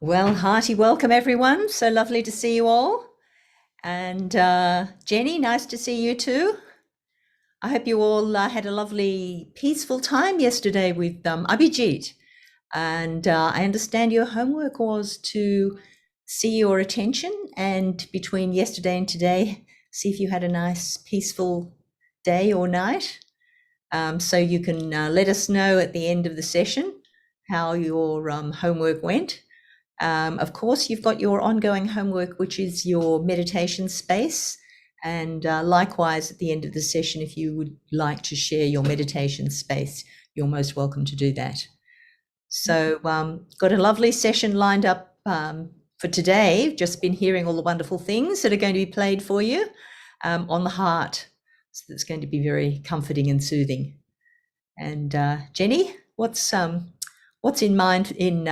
Well, hearty welcome, everyone. So lovely to see you all. And Jenny, nice to see you too. I hope you all had a lovely, peaceful time yesterday with Abhijit. And I understand your homework was to see your attention, and between yesterday and today, see if you had a nice, peaceful day or night. So you can let us know at the end of the session how your homework went. Of course, you've got your ongoing homework, which is your meditation space. And likewise, at the end of the session, if you would like to share your meditation space, you're most welcome to do that. So got a lovely session lined up for today. Just been hearing all the wonderful things that are going to be played for you on the heart. So that's going to be very comforting and soothing. And Jenny, what's in mind in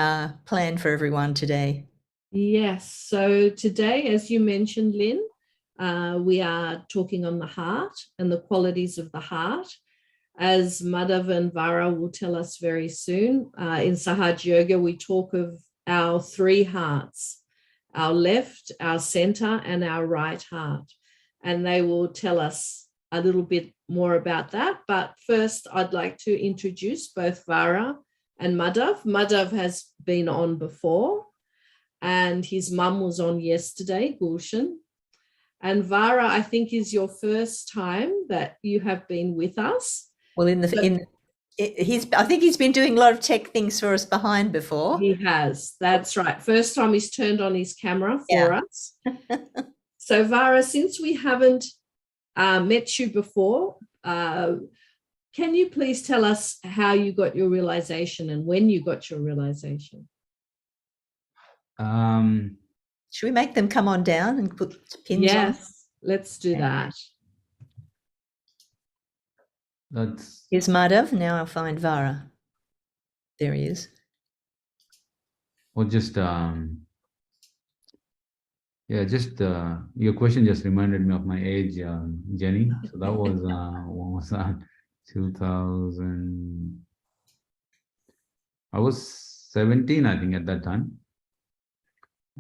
plan for everyone today? Yes, so today, as you mentioned, Lynn, we are talking on the heart and the qualities of the heart. As Madhav and Vara will tell us very soon, in Sahaj Yoga, we talk of our three hearts, our left, our center, and our right heart. And they will tell us a little bit more about that. But first, I'd like to introduce both Vara and Madhav. Madhav has been on before, and his mum was on yesterday, Gulshan. And Vara, I think, is your first time that you have been with us. Well, I think he's been doing a lot of tech things for us behind before. He has, that's right. First time he's turned on his camera for us. So Vara, since we haven't met you before, can you please tell us how you got your realization and when you got your realization? Should we make them come on down and put pins on? Yes, let's do that. Here's Madhav. Now I'll find Vara. There he is. Or just your question just reminded me of my age, Jenny. So that was when was that? 2000. I was 17, I think, at that time,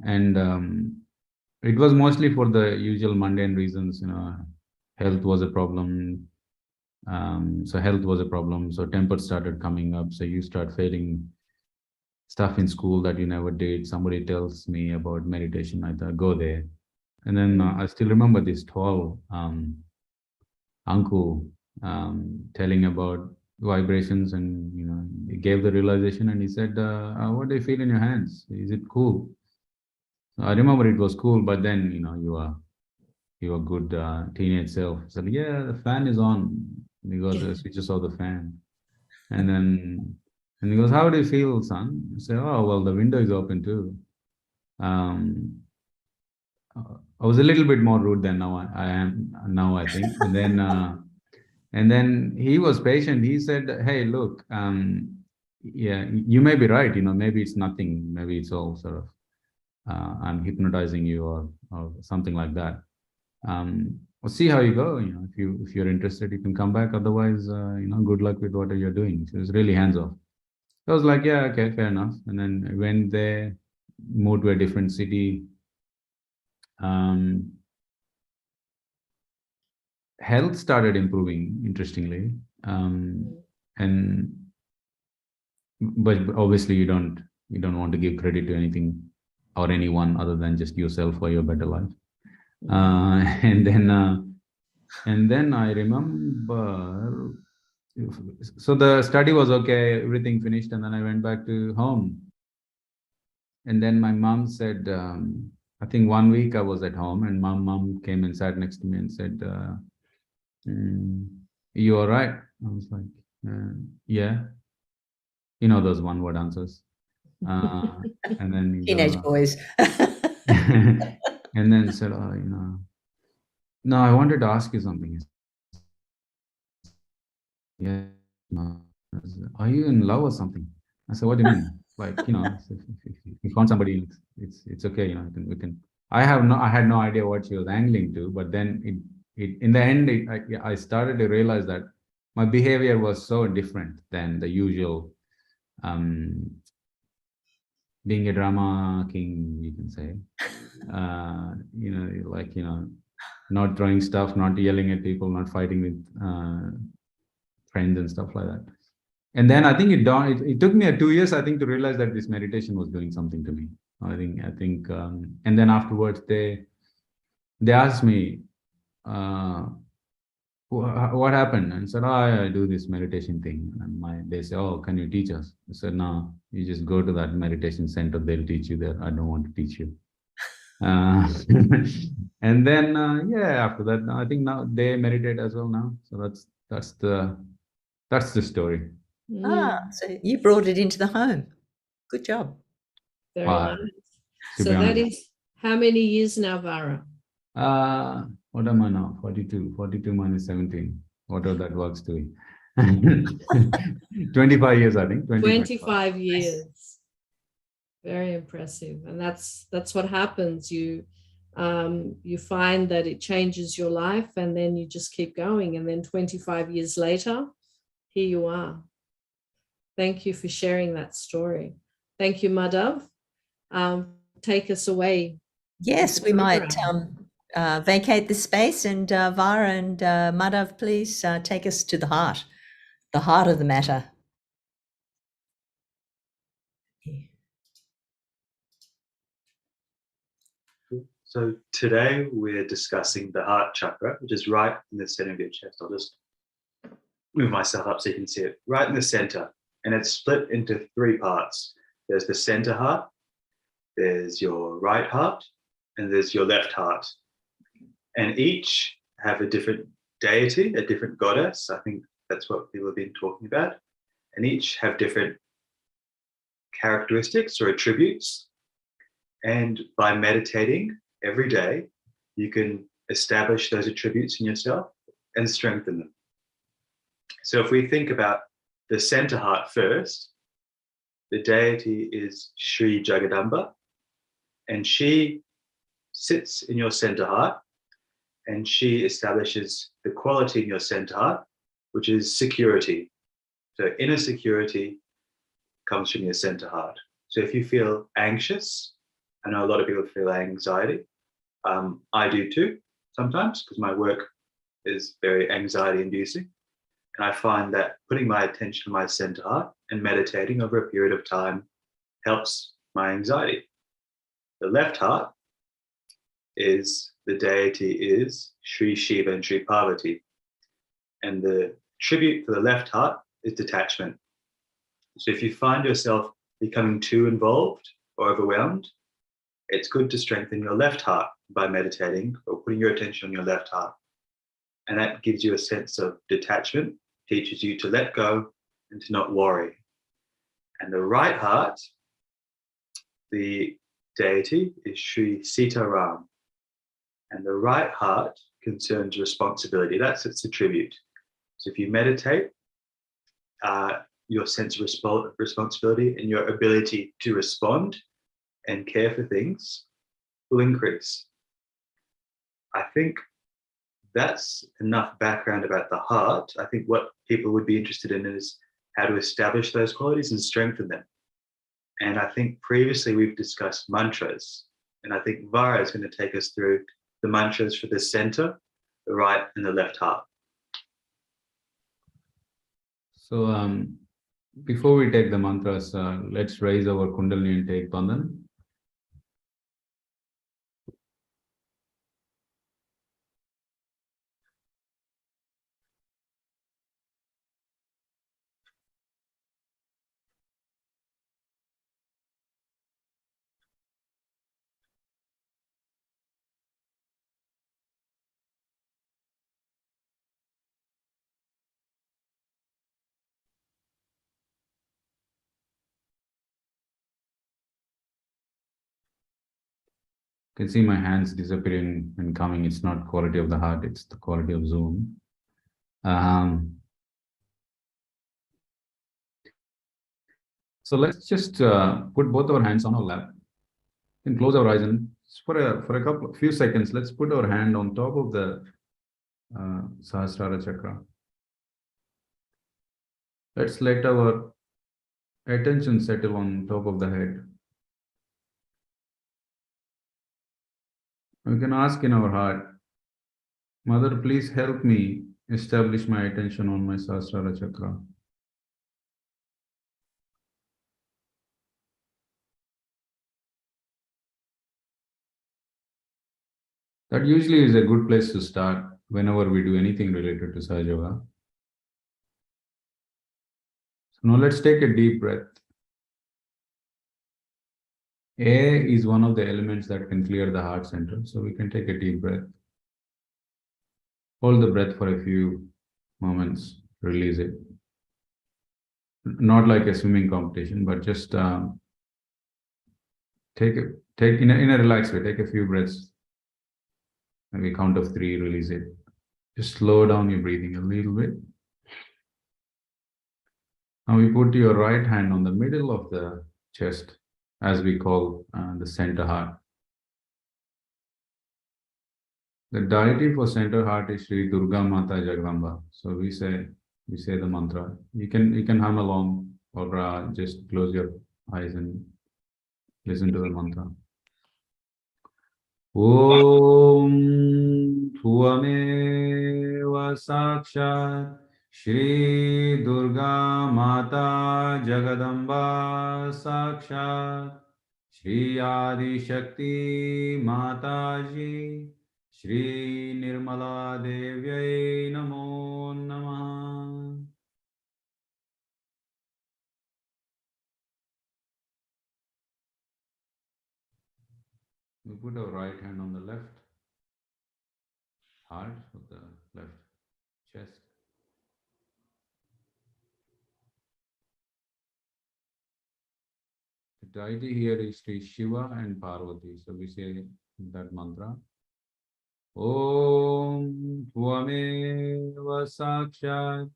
and it was mostly for the usual mundane reasons. Health was a problem. So health was a problem. So temper started coming up. So you start failing stuff in school that you never did. Somebody tells me about meditation. I thought, go there. And then I still remember this tall uncle telling about vibrations, and he gave the realization, and he said, what do you feel in your hands? Is it cool? So I remember it was cool, but then your good teenage self said, yeah, the fan is on. He got the switches of the fan. And he goes, how do you feel, son? I say, oh, well, the window is open too. I was a little bit more rude than I am now, I think. And then he was patient. He said, hey, look, yeah, you may be right. Maybe it's nothing. Maybe it's all sort of, I'm hypnotizing you or something like that. We'll see how you go. If you're interested, you can come back. Otherwise, good luck with whatever you're doing. So it's really hands off. I was like, yeah, okay, fair enough. And then I went there, moved to a different city. Health started improving, interestingly, but obviously you don't want to give credit to anything or anyone other than just yourself for your better life. And then I remember, so the study was okay, everything finished, and then I went back to home. And then my mom said, I think 1 week I was at home, and mom came and sat next to me and said, you all right? I was like, yeah. Those one-word answers. And then teenage boys. And then said, no, I wanted to ask you something. Yeah, no. Are you in love or something? I said, what do you mean? Like, if you found somebody, it's okay. We can. I had no idea what she was angling to, but then in the end, I started to realize that my behavior was so different than the usual being a drama king, you can say. Not throwing stuff, not yelling at people, not fighting with friends and stuff like that. And then I think it took me 2 years, I think, to realize that this meditation was doing something to me. I think, and then afterwards they asked me, what happened? And I said, I do this meditation thing. And they say, oh, can you teach us? I said, no, you just go to that meditation center. They'll teach you there. I don't want to teach you. And then, after that, I think now they meditate as well now. So that's the story. So you brought it into the home. Good job. Very nice. to So be that honest. is how many years now, Vara? What am I now? 42. 42 minus 17. Whatever that works to be. 25 years, I think. 25 years. Very impressive. And that's what happens. You find that it changes your life, and then you just keep going. And then 25 years later, here you are. Thank you for sharing that story. Thank you, Madhav. Take us away. Yes, we might vacate the space, and Vara and Madhav, please take us to the heart of the matter. So today we're discussing the heart chakra, which is right in the center of your chest. I'll just move myself up so you can see it. Right in the center. And it's split into 3 parts. There's the center heart, there's your right heart, and there's your left heart. And each have a different deity, a different goddess. I think that's what people have been talking about. And each have different characteristics or attributes. And by meditating every day, you can establish those attributes in yourself and strengthen them. So if we think about the center heart first, the deity is Shri Jagadamba, and she sits in your center heart, and she establishes the quality in your center heart, which is security. So inner security comes from your center heart. So if you feel anxious, I know a lot of people feel anxiety. I do too sometimes, because my work is very anxiety inducing. And I find that putting my attention on my center heart and meditating over a period of time helps my anxiety. The left heart is, the deity is Shri Shiva and Shri Parvati. And the tribute for the left heart is detachment. So if you find yourself becoming too involved or overwhelmed, it's good to strengthen your left heart by meditating or putting your attention on your left heart. And that gives you a sense of detachment, teaches you to let go and to not worry. And the right heart, the deity is Shri Sita Ram. And the right heart concerns responsibility. That's its attribute. So if you meditate, your sense of responsibility and your ability to respond and care for things will increase. I think that's enough background about the heart. I think what people would be interested in is how to establish those qualities and strengthen them. And I think previously we've discussed mantras, and I think Vara is going to take us through the mantras for the center, the right and the left heart. So before we take the mantras, let's raise our Kundalini and take Bandhan. You can see my hands disappearing and coming. It's not quality of the heart, it's the quality of Zoom. So let's just put both our hands on our lap and close our eyes, and for a few seconds, let's put our hand on top of the Sahasrara chakra. Let's let our attention settle on top of the head. We can ask in our heart, Mother, please help me establish my attention on my Sahasrara chakra. That usually is a good place to start whenever we do anything related to Sahaja Yoga. So now let's take a deep breath. Air is one of the elements that can clear the heart center. So we can take a deep breath. Hold the breath for a few moments, release it. Not like a swimming competition, but just take in a relaxed way, take a few breaths. Maybe count of 3, release it. Just slow down your breathing a little bit. Now we put your right hand on the middle of the chest, as we call the center heart. The deity for center heart is Shri Durga Mata Jagadamba. So we say the mantra. You can hum along or just close your eyes and listen to the mantra. Om Tvameva Sakshat Shri Durga Mata Jagadamba Sakshat Shri Adi Shakti Mataji Shri Nirmala Devyai Namo Namah. We put our right hand on the left heart of the left chest. The deity here is Sri Shiva and Parvati. So we say that mantra. Om Tvameva Sakshat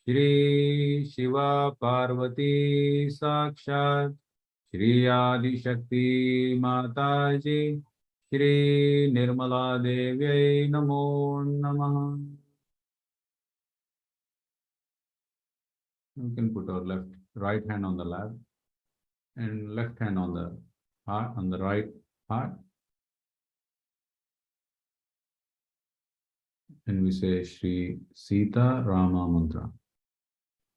Shri Shiva Parvati Sakshat Shri Adi Shakti Mataji Shri Nirmala Devyai Namo Namah. We can put our right hand on the lap and left hand on the heart, on the right heart. And we say Shri Sita Rama Mantra.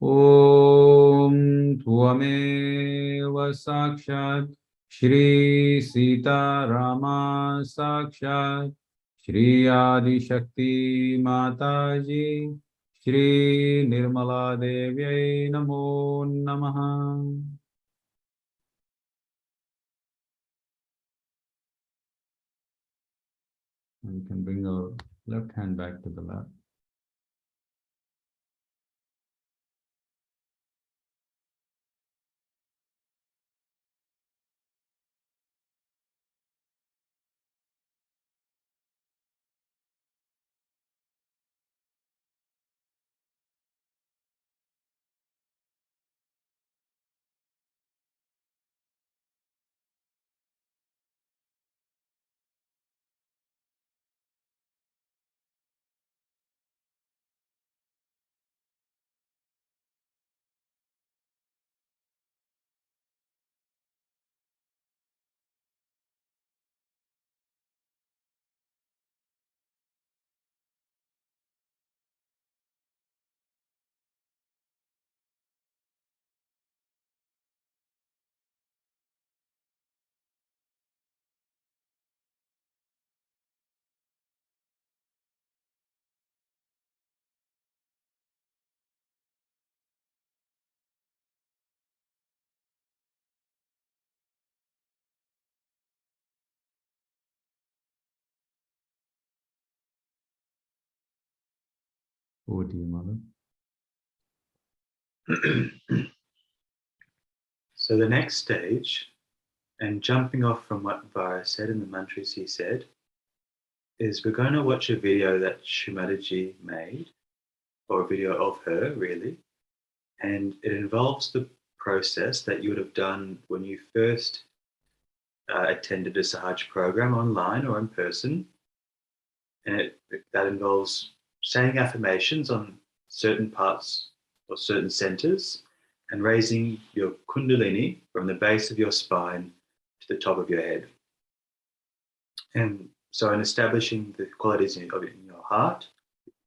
Om Tvameva Sakshat Shri Sita Rama Sakshat Shri Adi Shakti Mataji Shri Nirmala Devyai Namo Namaha. And we can bring our left hand back to the lap. Over to you, Mother. So the next stage, and jumping off from what Vara said and the mantras he said, is we're going to watch a video that Shri Mataji made, or a video of her, really. And it involves the process that you would have done when you first attended a Sahaj program online or in person. And that involves saying affirmations on certain parts or certain centers and raising your kundalini from the base of your spine to the top of your head. And So in establishing the qualities in your heart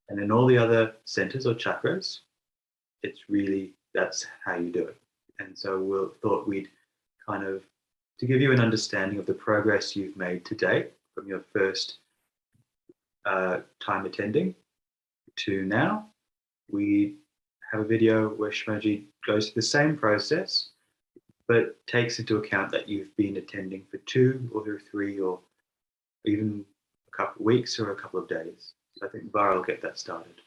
and in all the other centers or chakras, it's really, that's how you do it. And so we thought we'd kind of, to give you an understanding of the progress you've made to date from your first time attending to now, we have a video where Shri Mataji goes through the same process, but takes into account that you've been attending for 2 or 3 or even a couple of weeks or a couple of days. So I think Vara will get that started.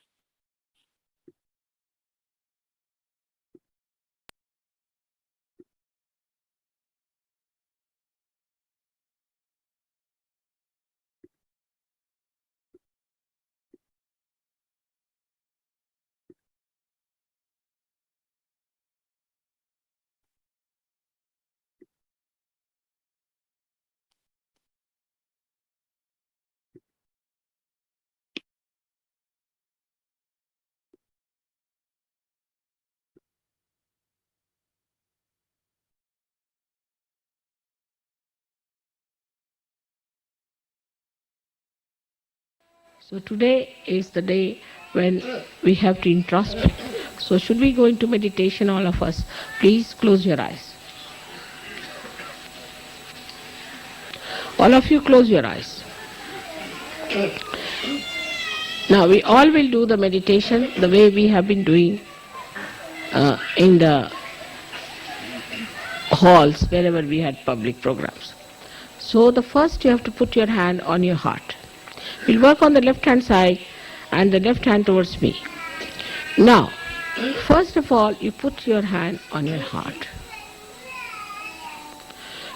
So today is the day when we have to introspect. So should we go into meditation, all of us? Please close your eyes. All of you close your eyes. Now we all will do the meditation the way we have been doing in the halls wherever we had public programs. So the first you have to put your hand on your heart. We'll work on the left hand side and the left hand towards me. Now, first of all, you put your hand on your heart.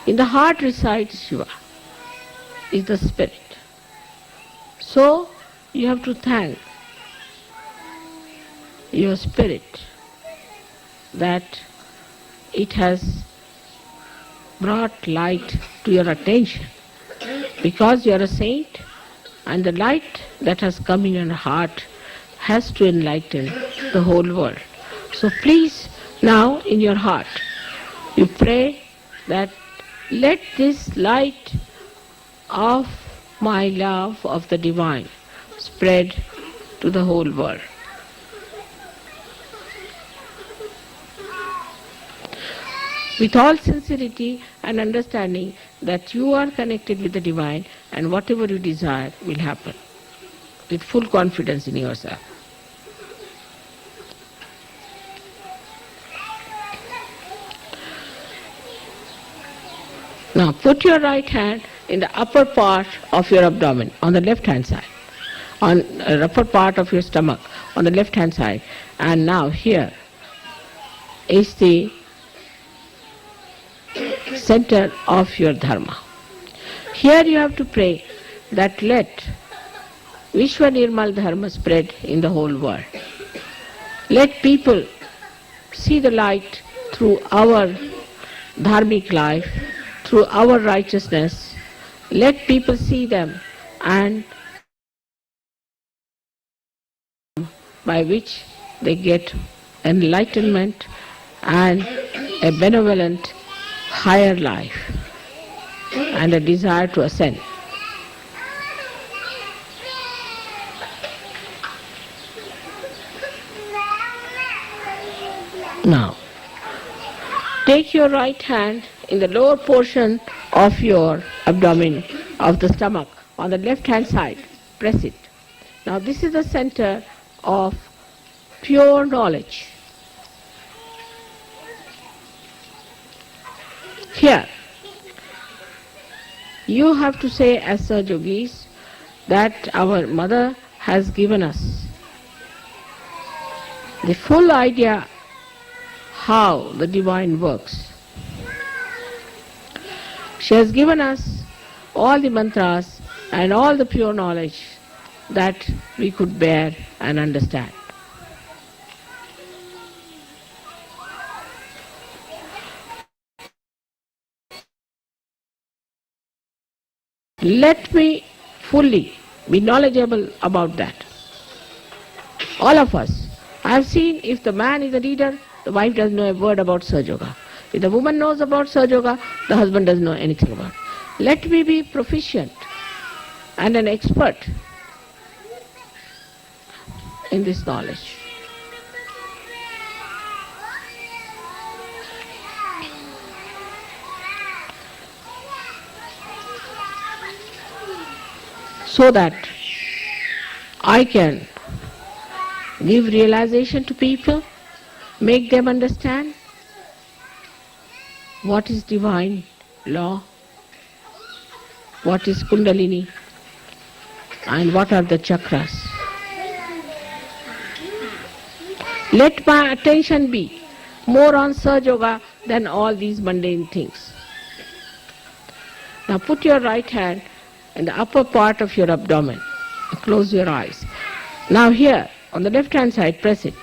In the heart resides Shiva, is the spirit. So, you have to thank your spirit that it has brought light to your attention. Because you are a saint, and the light that has come in your heart has to enlighten the whole world. So please, now in your heart, you pray that let this light of my love of the divine spread to the whole world. With all sincerity and understanding that you are connected with the divine and whatever you desire will happen. With full confidence in yourself. Now put your right hand in the upper part of your abdomen on the left hand side, on the upper part of your stomach on the left hand side, and now here is the center of your dharma. Here you have to pray that let Vishwa Nirmal Dharma spread in the whole world. Let people see the light through our dharmic life, through our righteousness. Let people see them, and by which they get enlightenment and a benevolent higher life and a desire to ascend. Now, take your right hand in the lower portion of your abdomen, of the stomach, on the left hand side. Press it. Now this is the center of pure knowledge. Here, you have to say as Sir Yogis that our mother has given us the full idea how the divine works. She has given us all the mantras and all the pure knowledge that we could bear and understand. Let me fully be knowledgeable about that. All of us. I have seen if the man is a leader, the wife doesn't know a word about Sahaja Yoga. If the woman knows about Sahaja Yoga, the husband doesn't know anything about it. Let me be proficient and an expert in this knowledge. So that I can give realization to people, make them understand what is divine law, what is Kundalini, and what are the chakras. Let my attention be more on Sahaja Yoga than all these mundane things. Now put your right hand in the upper part of your abdomen. Close your eyes. Now here, on the left hand side, press it.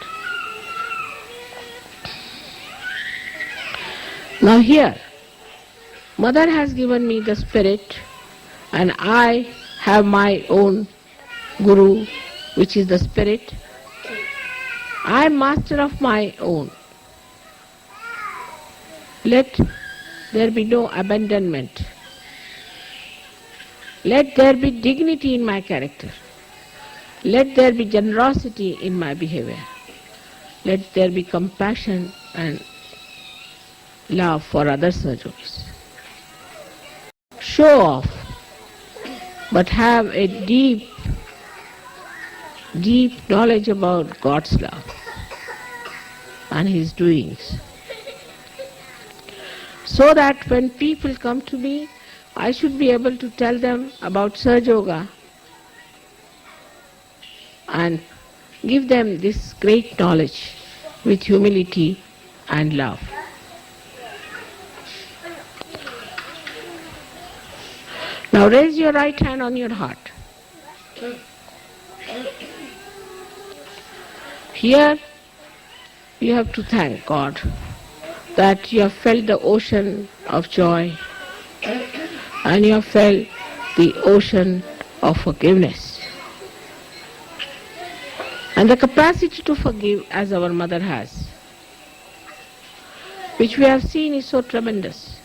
Now here, Mother has given me the spirit, and I have my own Guru, which is the spirit. I am master of my own. Let there be no abandonment. Let there be dignity in my character. Let there be generosity in my behavior. Let there be compassion and love for other Sahajogis. Show off, but have a deep knowledge about God's love and His doings. So that when people come to me, I should be able to tell them about Sahaja Yoga and give them this great knowledge with humility and love. Now raise your right hand on your heart. Here you have to thank God that you have felt the ocean of joy and you have felt the ocean of forgiveness. And the capacity to forgive as our mother has, which we have seen is so tremendous.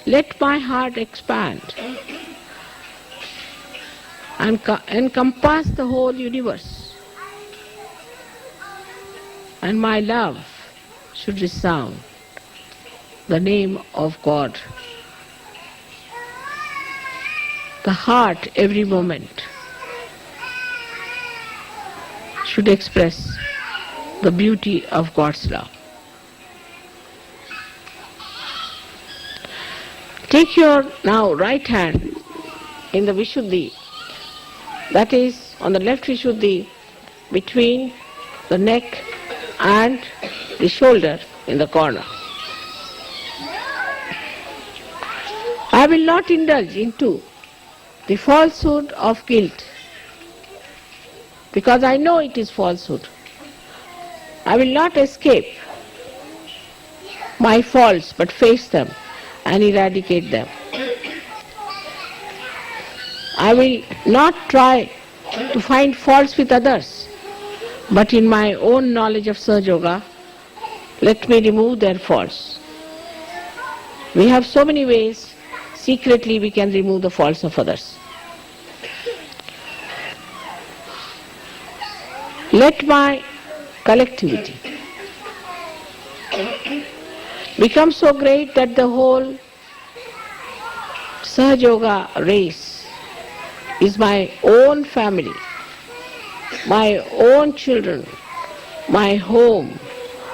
Let my heart expand and encompass the whole universe, and my love should resound the name of God. The heart every moment should express the beauty of God's love. Take your now right hand in the Vishuddhi, that is on the left Vishuddhi, between the neck and the shoulder in the corner. I will not indulge into the falsehood of guilt, because I know it is falsehood. I will not escape my faults, but face them and eradicate them. I will not try to find faults with others, but in my own knowledge of Sahaja Yoga, let me remove their faults. We have so many ways secretly we can remove the faults of others. Let my collectivity become so great that the whole Sahaja Yoga race is my own family, my own children, my home,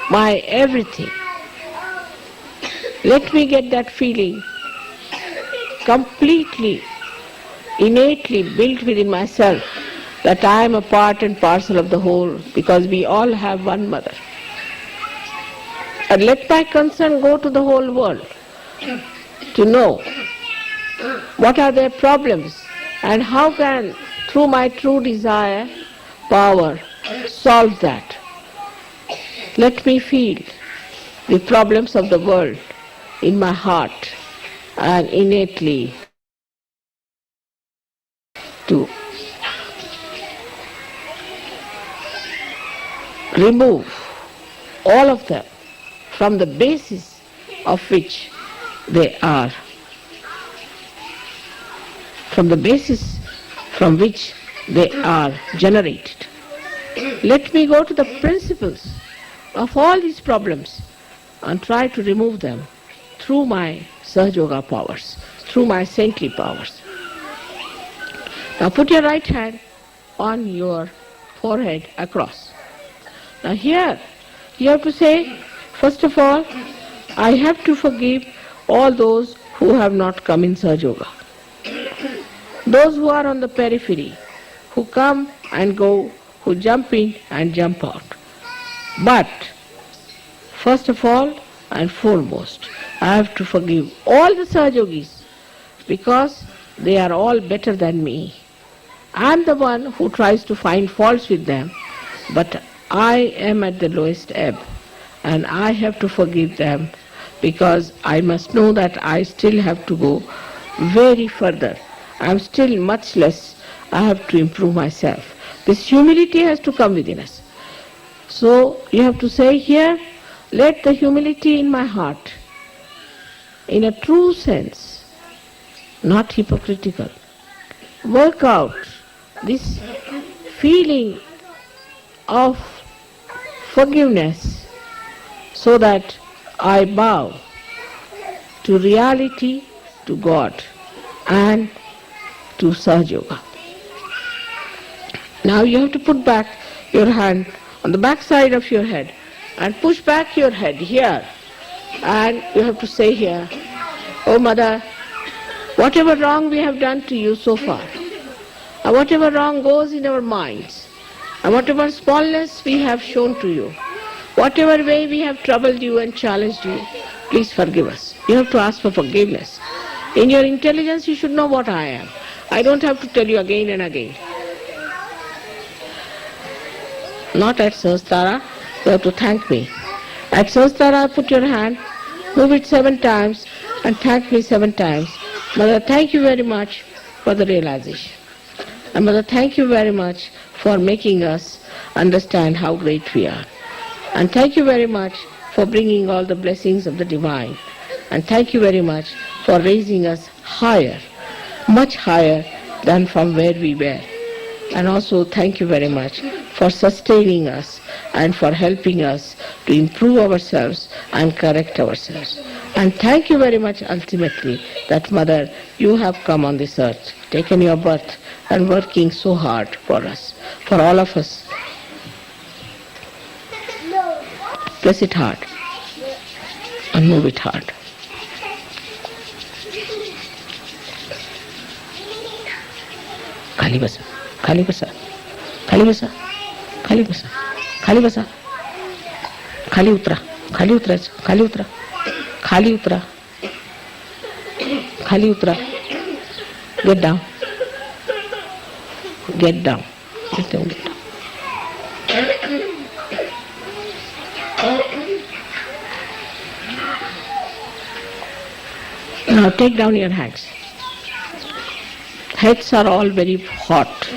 my everything. Let me get that feeling completely, innately built within myself, that I am a part and parcel of the whole, because we all have one mother. And let my concern go to the whole world to know what are their problems and how can, through my true desire, power, solve that. Let me feel the problems of the world in my heart and innately to remove all of them from the basis of which they are. from the basis from which they are generated. Let me go to the principles of all these problems and try to remove them through my Sahaja Yoga powers, through my saintly powers. Now put your right hand on your forehead across. Now here you have to say, first of all, I have to forgive all those who have not come in Sahaja Yoga. Those who are on the periphery, who come and go, who jump in and jump out. But first of all and foremost, I have to forgive all the Sahaja Yogis because they are all better than me. I am the one who tries to find faults with them, but I am at the lowest ebb and I have to forgive them because I must know that I still have to go very further. I am still much less. I have to improve myself. This humility has to come within us. So you have to say here, let the humility in my heart, in a true sense, not hypocritical, work out this feeling of forgiveness so that I bow to reality, to God and to Sahaja Yoga. Now you have to put back your hand on the back side of your head and push back your head here, and you have to say here, Oh Mother, whatever wrong we have done to you so far, and whatever wrong goes in our minds, and whatever smallness we have shown to you, whatever way we have troubled you and challenged you, please forgive us. You have to ask for forgiveness. In your intelligence you should know what I am. I don't have to tell you again and again. Not at Sahasrara, you have to thank me. At Sahasrara, put your hand, move it 7 times and thank me 7 times. Mother, thank you very much for the realization. And Mother, thank you very much for making us understand how great we are. And thank you very much for bringing all the blessings of the divine. And thank you very much for raising us higher, much higher than from where we were. And also thank you very much for sustaining us and for helping us to improve ourselves and correct ourselves. And thank you very much ultimately that Mother, you have come on this earth, taken your birth and working so hard for us, for all of us. Press it hard and move it hard. Khali basa, khali basa, khali basa, khali basa, khali basa, khali utra, khali utra, khali utra, khali utra, khali utra. Get down, get down, get down, get down. Now take down your hands. Heads are all very hot.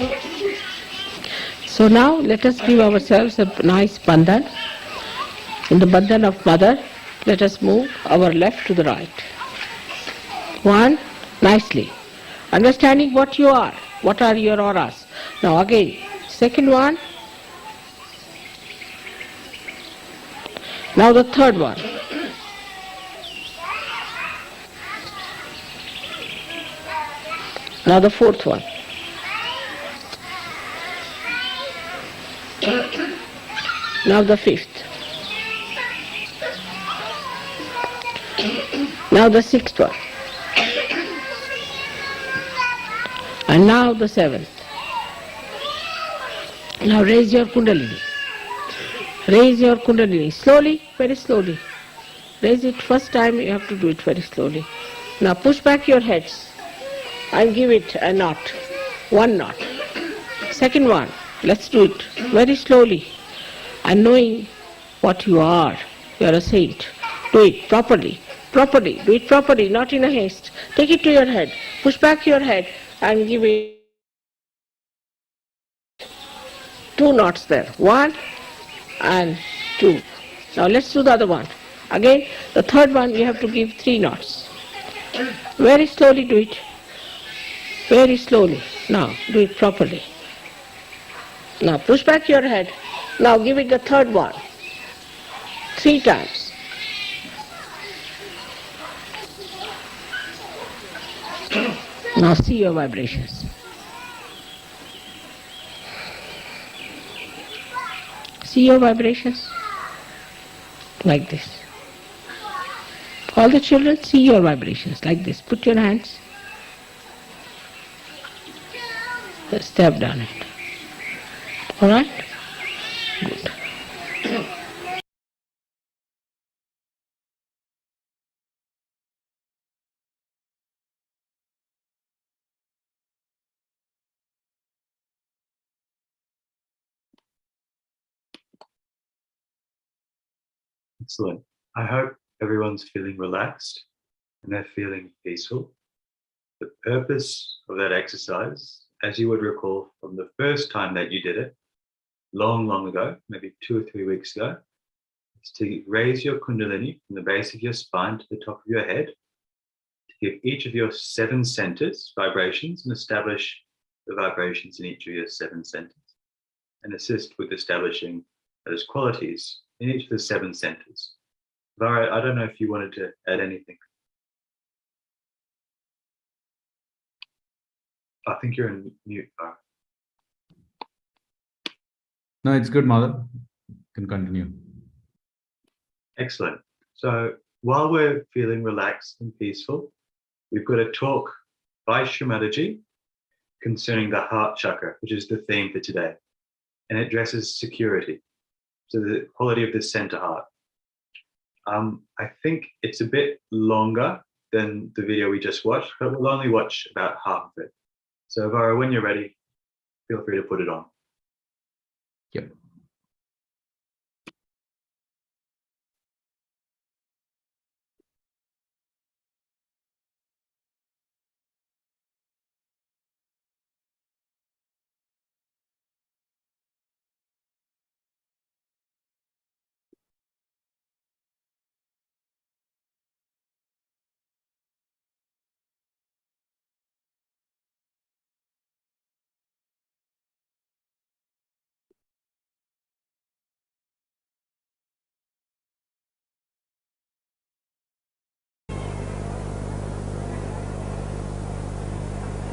So now let us give ourselves a nice bandhan. In the bandhan of Mother, let us move our left to the right. 1, nicely. Understanding what you are, what are your auras. Now again, second one. Now the third one. Now the fourth one. Now the fifth. Now the sixth one. And now the seventh. Now raise your kundalini. Raise your kundalini. Slowly, very slowly. Raise it. First time you have to do it very slowly. Now push back your heads and give it a knot. 1 knot. Second one. Let's do it very slowly. And knowing what you are. You are a saint. Do it properly. Properly. Do it properly, not in a haste. Take it to your head. Push back your head and give it 2 knots there. 1 and 2. Now let's do the other one. Again, the third one you have to give 3 knots. Very slowly do it. Very slowly. Now, do it properly. Now, push back your head. Now, give it the third one. 3 times. Now, see your vibrations. See your vibrations? Like this. All the children, see your vibrations like this. Put your hands. Step down it. All right? Good. Excellent. I hope everyone's feeling relaxed and they're feeling peaceful. The purpose of that exercise, as you would recall from the first time that you did it, long, long ago, maybe 2 or 3 weeks ago, is to raise your kundalini from the base of your spine to the top of your head, to give each of your 7 centers vibrations and establish the vibrations in each of your 7 centers, and assist with establishing those qualities in each of the 7 centers. Vara, I don't know if you wanted to add anything. I think you're in mute, Vara. No, it's good, Mother. You can continue. Excellent. So while we're feeling relaxed and peaceful, we've got a talk by Shri Mataji concerning the heart chakra, which is the theme for today. And it addresses security. So the quality of the center heart. I think it's a bit longer than the video we just watched, but we'll only watch about half of it. So Vara, when you're ready, feel free to put it on. Yep.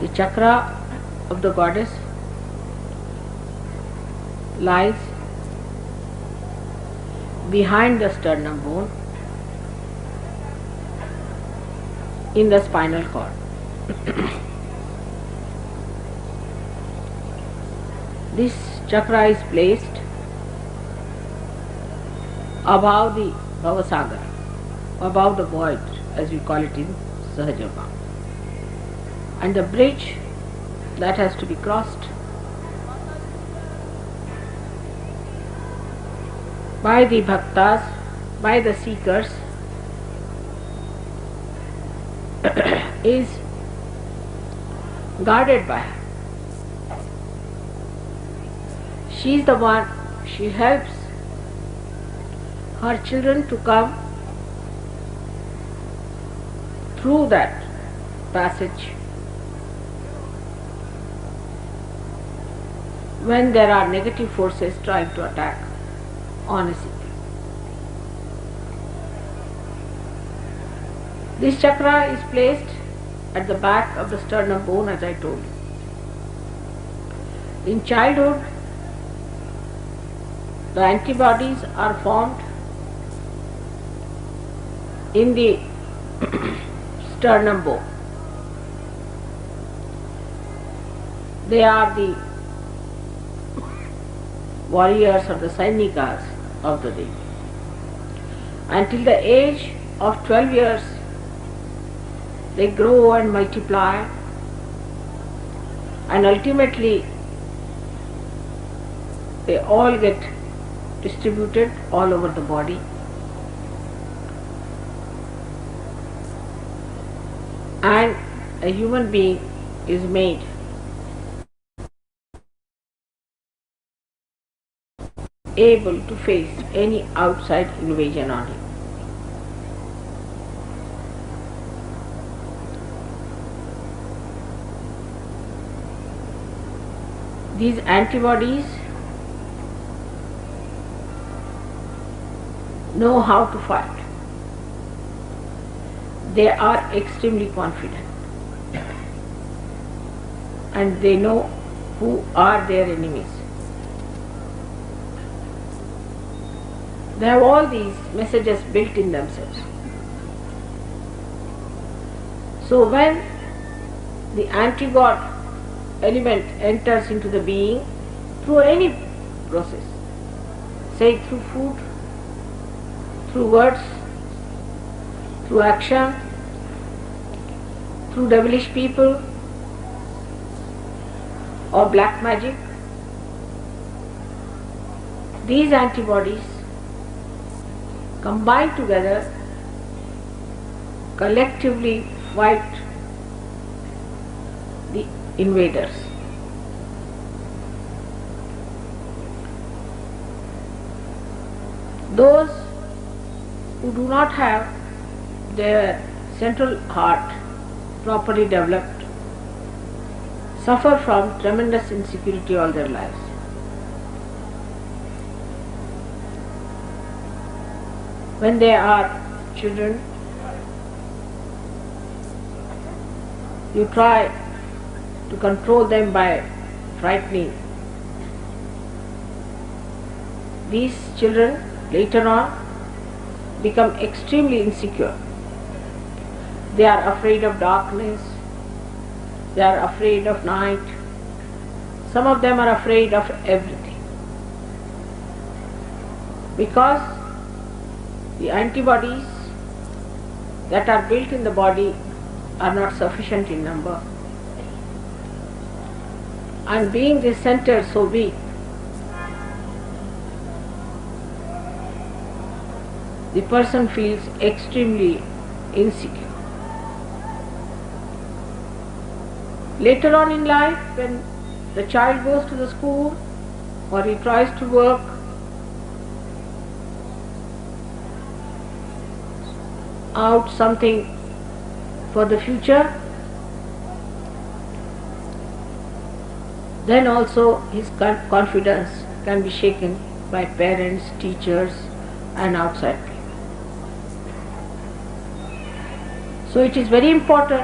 The chakra of the goddess lies behind the sternum bone in the spinal cord. This chakra is placed above the Bhavasagar, above the void, as we call it in Sahajyoga. And the bridge that has to be crossed by the bhaktas, by the seekers, is guarded by her. She is the one, she helps her children to come through that passage when there are negative forces trying to attack on a seeker. This chakra is placed at the back of the sternum bone, as I told you. In childhood, the antibodies are formed in the sternum bone. They are the warriors or the Sainikas of the day. Until the age of 12 years, they grow and multiply, and ultimately they all get distributed all over the body. And a human being is made able to face any outside invasion on him. these antibodies know how to fight. They are extremely confident and they know who are their enemies. They have all these messages built in themselves. So when the anti-God element enters into the being through any process, say through food, through words, through action, through devilish people or black magic, these antibodies combine together, collectively fight the invaders. Those who do not have their central heart properly developed suffer from tremendous insecurity all their lives. When they are children, you try to control them by frightening. These children later on become extremely insecure. They are afraid of darkness, they are afraid of night, some of them are afraid of everything. Because the antibodies that are built in the body are not sufficient in number. And being this center so weak, the person feels extremely insecure. Later on in life, when the child goes to the school or he tries to work, out something for the future, then also his confidence can be shaken by parents, teachers and outside people. So it is very important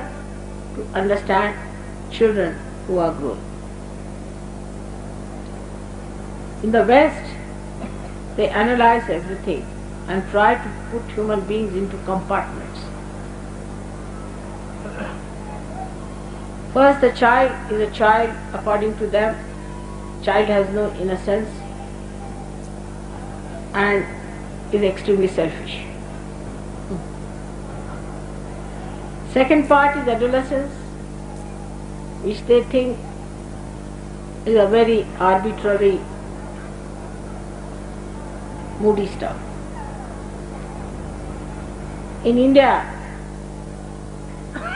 to understand children who are grown. In the West, they analyze everything and try to put human beings into compartments. First, the child is a child according to them. Child has no innocence and is extremely selfish. Second part is adolescence, which they think is a very arbitrary, moody stuff. In India,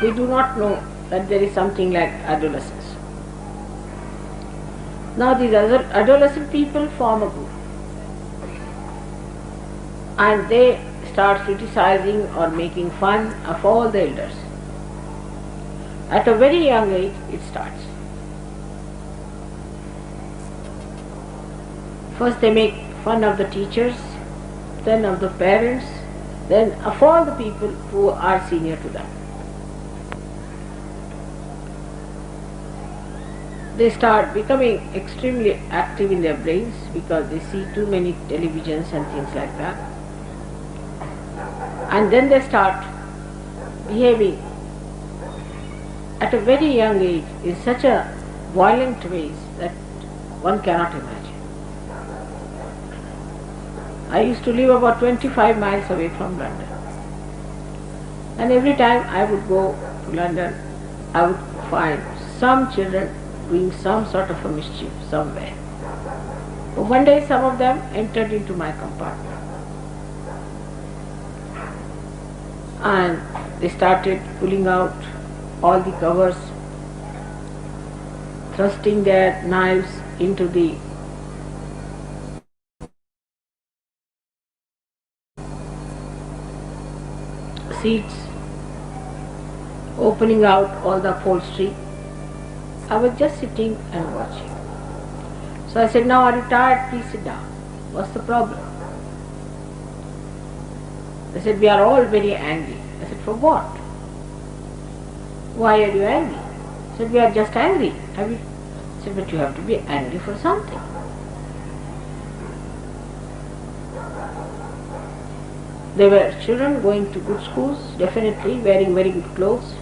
we do not know that there is something like adolescence. Now these adolescent people form a group and they start criticizing or making fun of all the elders. At a very young age it starts. First they make fun of the teachers, then of the parents, then of all the people who are senior to them. They start becoming extremely active in their brains because they see too many televisions and things like that. And then they start behaving at a very young age in such a violent ways that one cannot imagine. I used to live about 25 miles away from London. And every time I would go to London, I would find some children doing some sort of a mischief somewhere. But one day some of them entered into my compartment. And they started pulling out all the covers, thrusting their knives into the seats, opening out all the upholstery. I was just sitting and watching. So I said, now are you tired? Please sit down. What's the problem? They said, we are all very angry. I said, for what? Why are you angry? I said, we are just angry. I said, but you have to be angry for something. They were children going to good schools, definitely wearing very good clothes.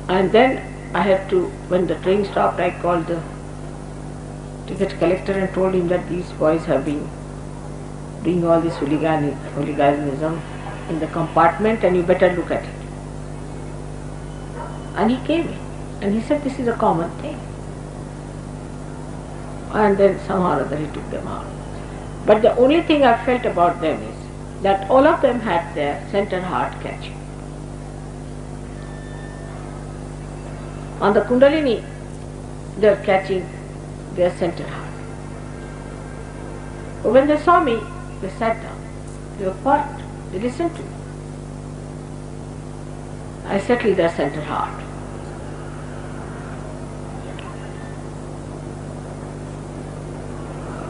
And then I had to, when the train stopped, I called the ticket collector and told him that these boys have been doing all this hooliganism in the compartment and you better look at it. And he came in and he said, this is a common thing. And then somehow or other he took them out. But the only thing I felt about them is that all of them had their center heart catching. On the Kundalini, they are catching their center heart. But when they saw me, they sat down. They were quiet. They listened to me. I settled their center heart.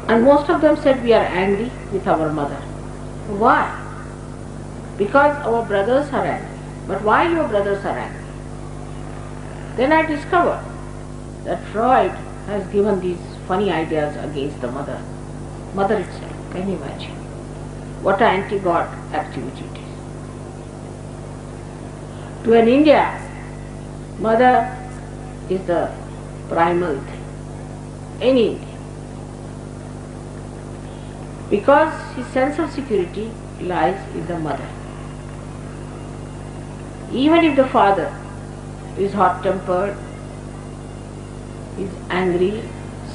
And most of them said, we are angry with our mother. Why? Because our brothers are angry. But why your brothers are angry? Then I discovered that Freud has given these funny ideas against the mother. Mother itself, can you imagine? What an anti-God activity it is. To an India, mother is the primal thing. Any Indian. Because his sense of security lies in the mother. Even if the father is hot-tempered, is angry,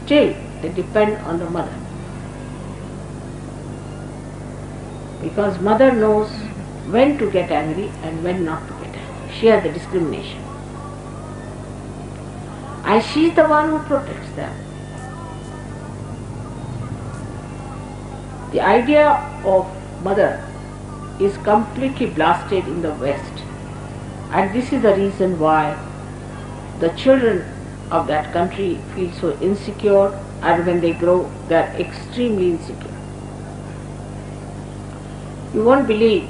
still they depend on the mother. Because mother knows when to get angry and when not to get angry. She has the discrimination. And she is the one who protects them. The idea of mother is completely blasted in the West. And this is the reason why the children of that country feel so insecure, and when they grow, they are extremely insecure. You won't believe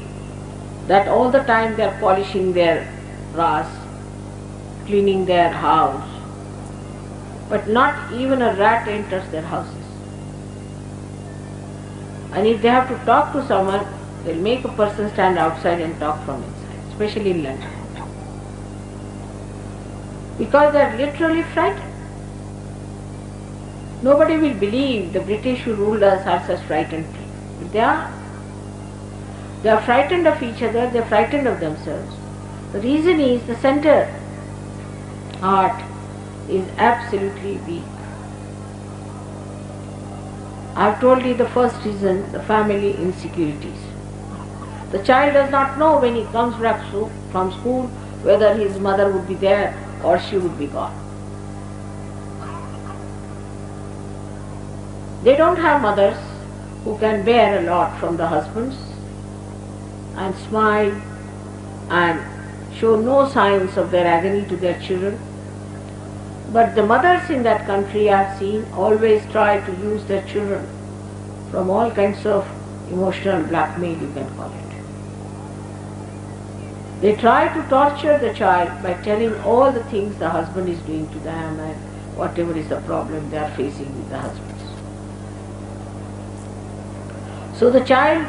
that all the time they are polishing their brass, cleaning their house, but not even a rat enters their houses. And if they have to talk to someone, they'll make a person stand outside and talk from inside, especially in London. Because they are literally frightened. Nobody will believe the British who ruled us are such frightened people. But they are. They are frightened of each other, they are frightened of themselves. The reason is the center heart is absolutely weak. I have told you the first reason, the family insecurities. The child does not know when he comes back from school whether his mother would be there or she would be gone. They don't have mothers who can bear a lot from the husbands and smile and show no signs of their agony to their children. But the mothers in that country I have seen always try to use their children from all kinds of emotional blackmail, you can call it. They try to torture the child by telling all the things the husband is doing to them and whatever is the problem they are facing with the husbands. So the child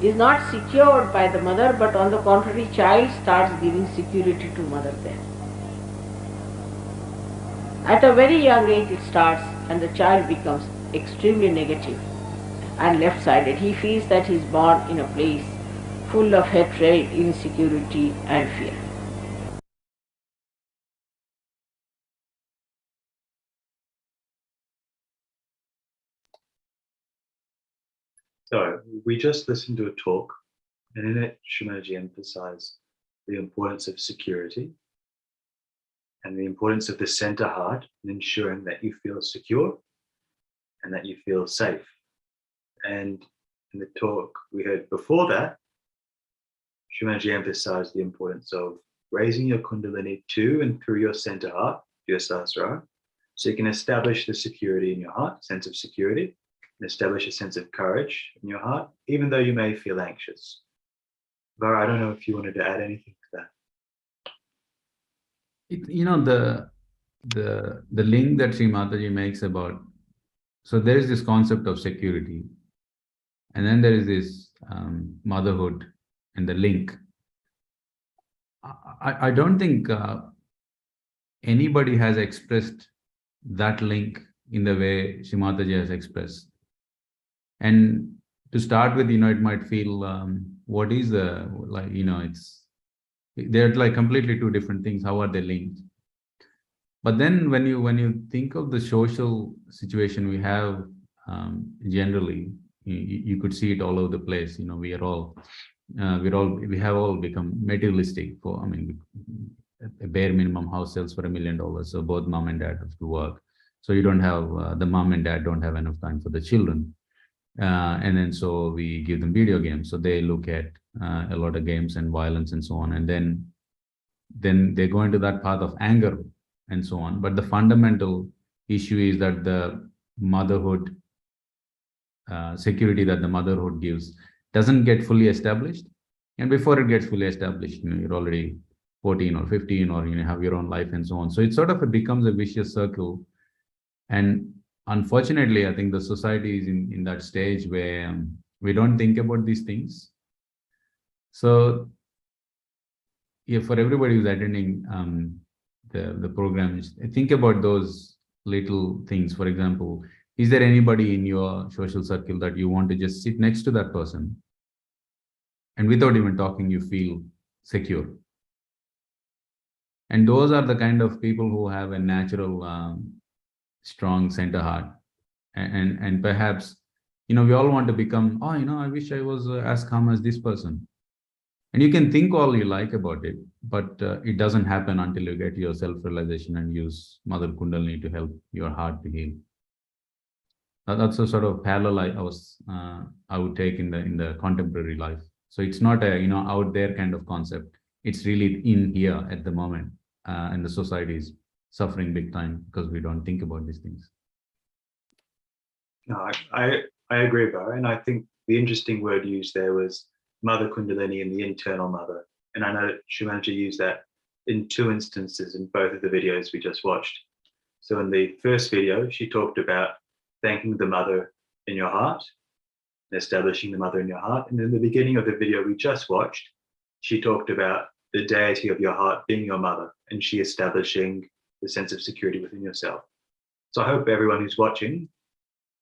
is not secured by the mother, but on the contrary, child starts giving security to mother then. At a very young age it starts, and the child becomes extremely negative and left-sided. He feels that he is born in a place full of hatred, insecurity and fear. So we just listened to a talk, and in it, Shri Mataji emphasized the importance of security and the importance of the center heart in ensuring that you feel secure and that you feel safe. And in the talk we heard before that, Shri Mataji emphasized the importance of raising your Kundalini to and through your center heart, your Sahasrara, So you can establish the security in your heart, sense of security, and establish a sense of courage in your heart, even though you may feel anxious. Vara, I don't know if you wanted to add anything to that. The link that Shri Mataji makes about, so there is this concept of security, and then there is this motherhood and the link. I don't think anybody has expressed that link in the way Shri Mataji has expressed. And to start with, it might feel, what is the, like, they're like completely two different things. How are they linked? But then when you think of the social situation we have, generally, you could see it all over the place. We have all become materialistic. A bare minimum house sells for $1 million. So both mom and dad have to work. So you don't have, the mom and dad don't have enough time for the children. And then so we give them video games. So they look at a lot of games and violence and so on. And then they go into that path of anger and so on. But the fundamental issue is that the motherhood, security that the motherhood gives doesn't get fully established. And before it gets fully established, you're already 14 or 15, or you have your own life and so on. So it sort of becomes a vicious circle. And unfortunately, I think the society is in that stage where we don't think about these things. So yeah, for everybody who's attending the programs, think about those little things. For example, is there anybody in your social circle that you want to just sit next to that person, and without even talking, you feel secure? And those are the kind of people who have a natural, strong center heart. And perhaps, we all want to become, I wish I was as calm as this person. And you can think all you like about it, but it doesn't happen until you get your self-realization and use Mother Kundalini to help your heart to heal. That's a sort of parallel I would take in the contemporary life. So it's not a out there kind of concept. It's really in here at the moment, and the society is suffering big time because we don't think about these things. No, I agree, Vara. And I think the interesting word used there was Mother Kundalini and the internal mother. And I know that Shri Mataji used that in 2 instances in both of the videos we just watched. So in the first video, she talked about thanking the mother in your heart and establishing the mother in your heart. And in the beginning of the video we just watched, she talked about the deity of your heart being your mother, and she establishing the sense of security within yourself. So I hope everyone who's watching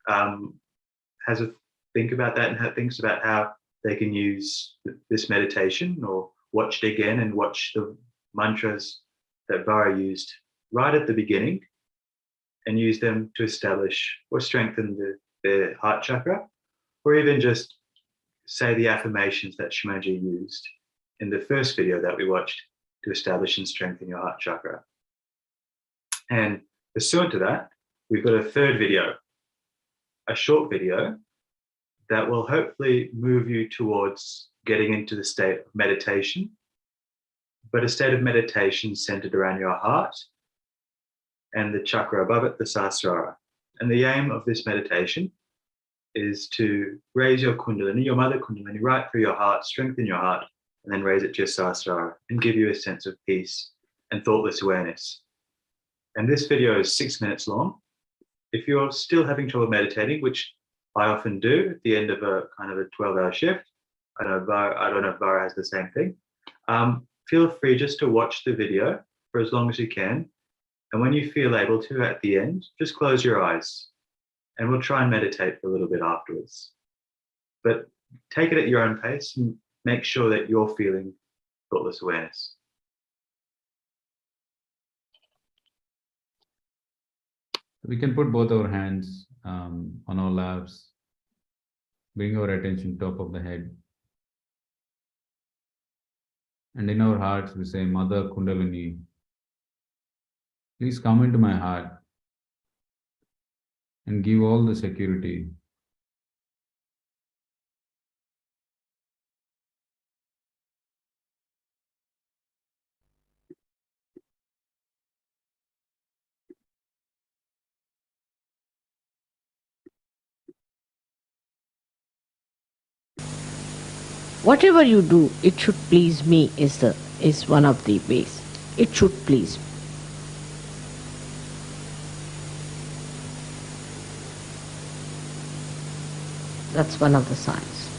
has a think about that and thinks about how they can use this meditation, or watch it again and watch the mantras that Vara used right at the beginning, and use them to establish or strengthen the heart chakra, or even just say the affirmations that Shri Mataji used in the first video that we watched to establish and strengthen your heart chakra. And pursuant to that, we've got a third video, a short video that will hopefully move you towards getting into the state of meditation, but a state of meditation centered around your heart and the chakra above it, the Sahasrara. And the aim of this meditation is to raise your Kundalini, your Mother Kundalini, right through your heart, strengthen your heart, and then raise it to your Sahasrara and give you a sense of peace and thoughtless awareness. And this video is 6 minutes long. If you're still having trouble meditating, which I often do at the end of a kind of a 12-hour shift, I don't know if Vara has the same thing, feel free just to watch the video for as long as you can. And when you feel able to at the end, just close your eyes and we'll try and meditate for a little bit afterwards. But take it at your own pace and make sure that you're feeling thoughtless awareness. We can put both our hands on our laps, bring our attention top of the head. And in our hearts, we say, Mother Kundalini, please come into my heart and give all the security Whatever you do, it should please me is one of the ways. It should please me. That's one of the signs.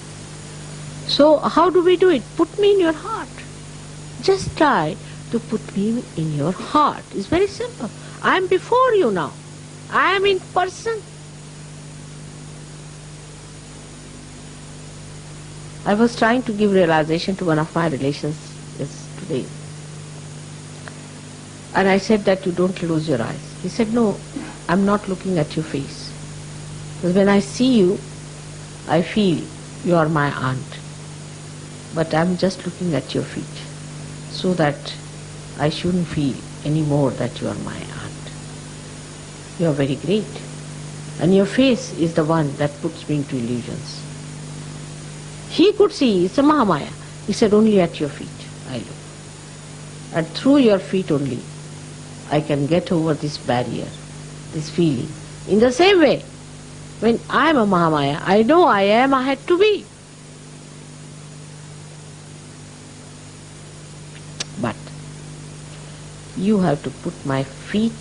So how do we do it? Put me in your heart. Just try to put me in your heart. It's very simple. I am before you now. I am in person. I was trying to give realization to one of my relations yesterday. And I said that you don't close your eyes. He said, no, I'm not looking at your face. Because when I see you, I feel you are my aunt. But I'm just looking at your feet, so that I shouldn't feel any more that you are my aunt. You are very great. And your face is the one that puts me into illusions. He could see, it's a Mahamaya. He said, only at your feet I look. And through your feet only, I can get over this barrier, this feeling. In the same way, when I am a Mahamaya, I know I am, I had to be. But you have to put my feet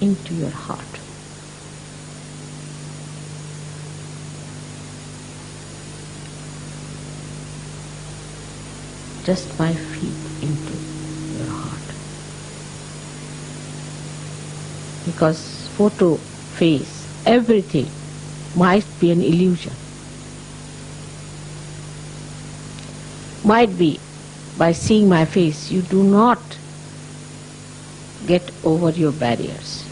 into your heart. Just my feet into your heart. Because photo, face, everything might be an illusion. Might be by seeing my face you do not get over your barriers.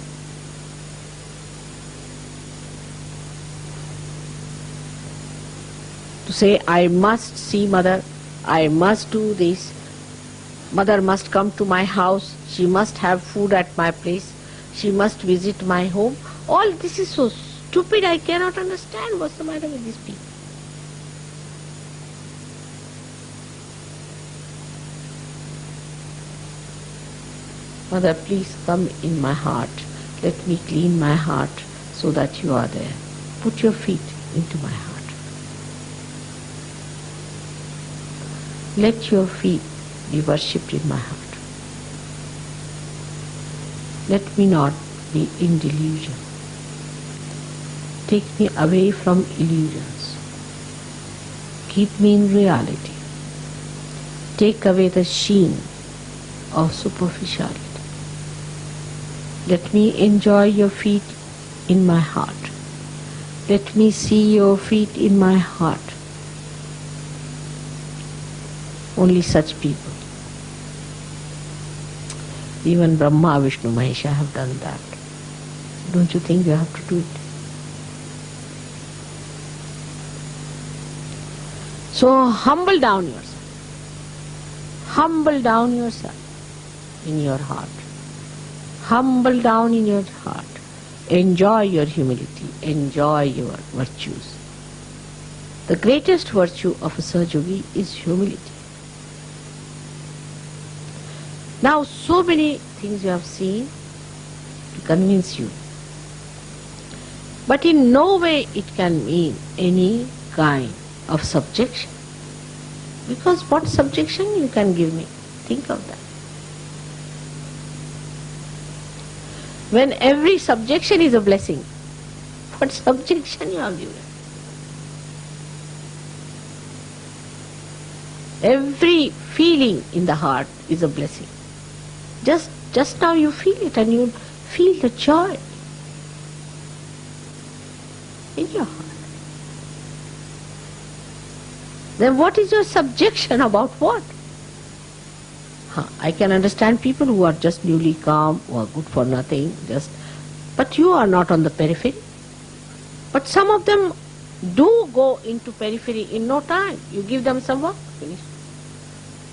To say, I must see Mother, I must do this, Mother must come to my house, she must have food at my place, she must visit my home. All this is so stupid, I cannot understand what's the matter with these people. Mother, please come in my heart. Let me clean my heart so that you are there. Put your feet into my heart. Let your feet be worshipped in my heart. Let me not be in delusion. Take me away from illusions. Keep me in reality. Take away the sheen of superficiality. Let me enjoy your feet in my heart. Let me see your feet in my heart. Only such people. Even Brahma, Vishnu, Mahesha have done that. Don't you think you have to do it? So humble down yourself. Humble down yourself in your heart. Humble down in your heart. Enjoy your humility. Enjoy your virtues. The greatest virtue of a Sahaja-yogi is humility. Now so many things you have seen to convince you. But in no way it can mean any kind of subjection. Because what subjection you can give me? Think of that. When every subjection is a blessing, what subjection you have given? Every feeling in the heart is a blessing. Just now you feel it and you feel the joy in your heart. Then what is your subjection about what? I can understand people who are just newly calm, who are good for nothing, but you are not on the periphery. But some of them do go into periphery in no time. You give them some work, finished.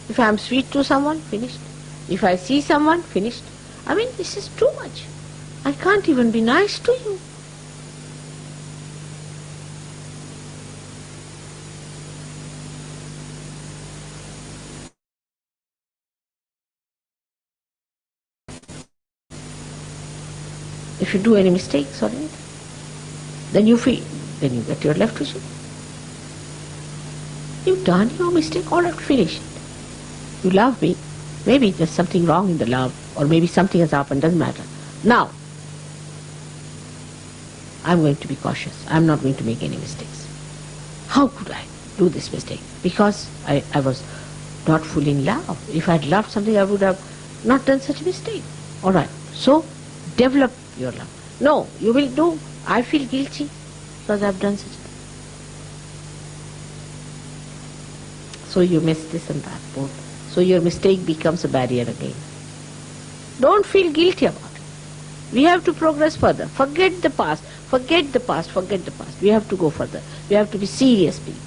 If I am sweet to someone, finished. If I see someone, finished. I mean, this is too much. I can't even be nice to you. If you do any mistakes or anything, then you feel, then you get your left issue. You've done your mistake, all right, finish it. You love me. Maybe there's something wrong in the love, or maybe something has happened, doesn't matter. Now, I'm going to be cautious. I'm not going to make any mistakes. How could I do this mistake? Because I was not fully in love. If I had loved something, I would have not done such a mistake. All right. So, develop your love. No, you will do. I feel guilty because I've done such a thing. So you miss this and that both. So your mistake becomes a barrier again. Don't feel guilty about it. We have to progress further. Forget the past. Forget the past. Forget the past. We have to go further. We have to be serious people.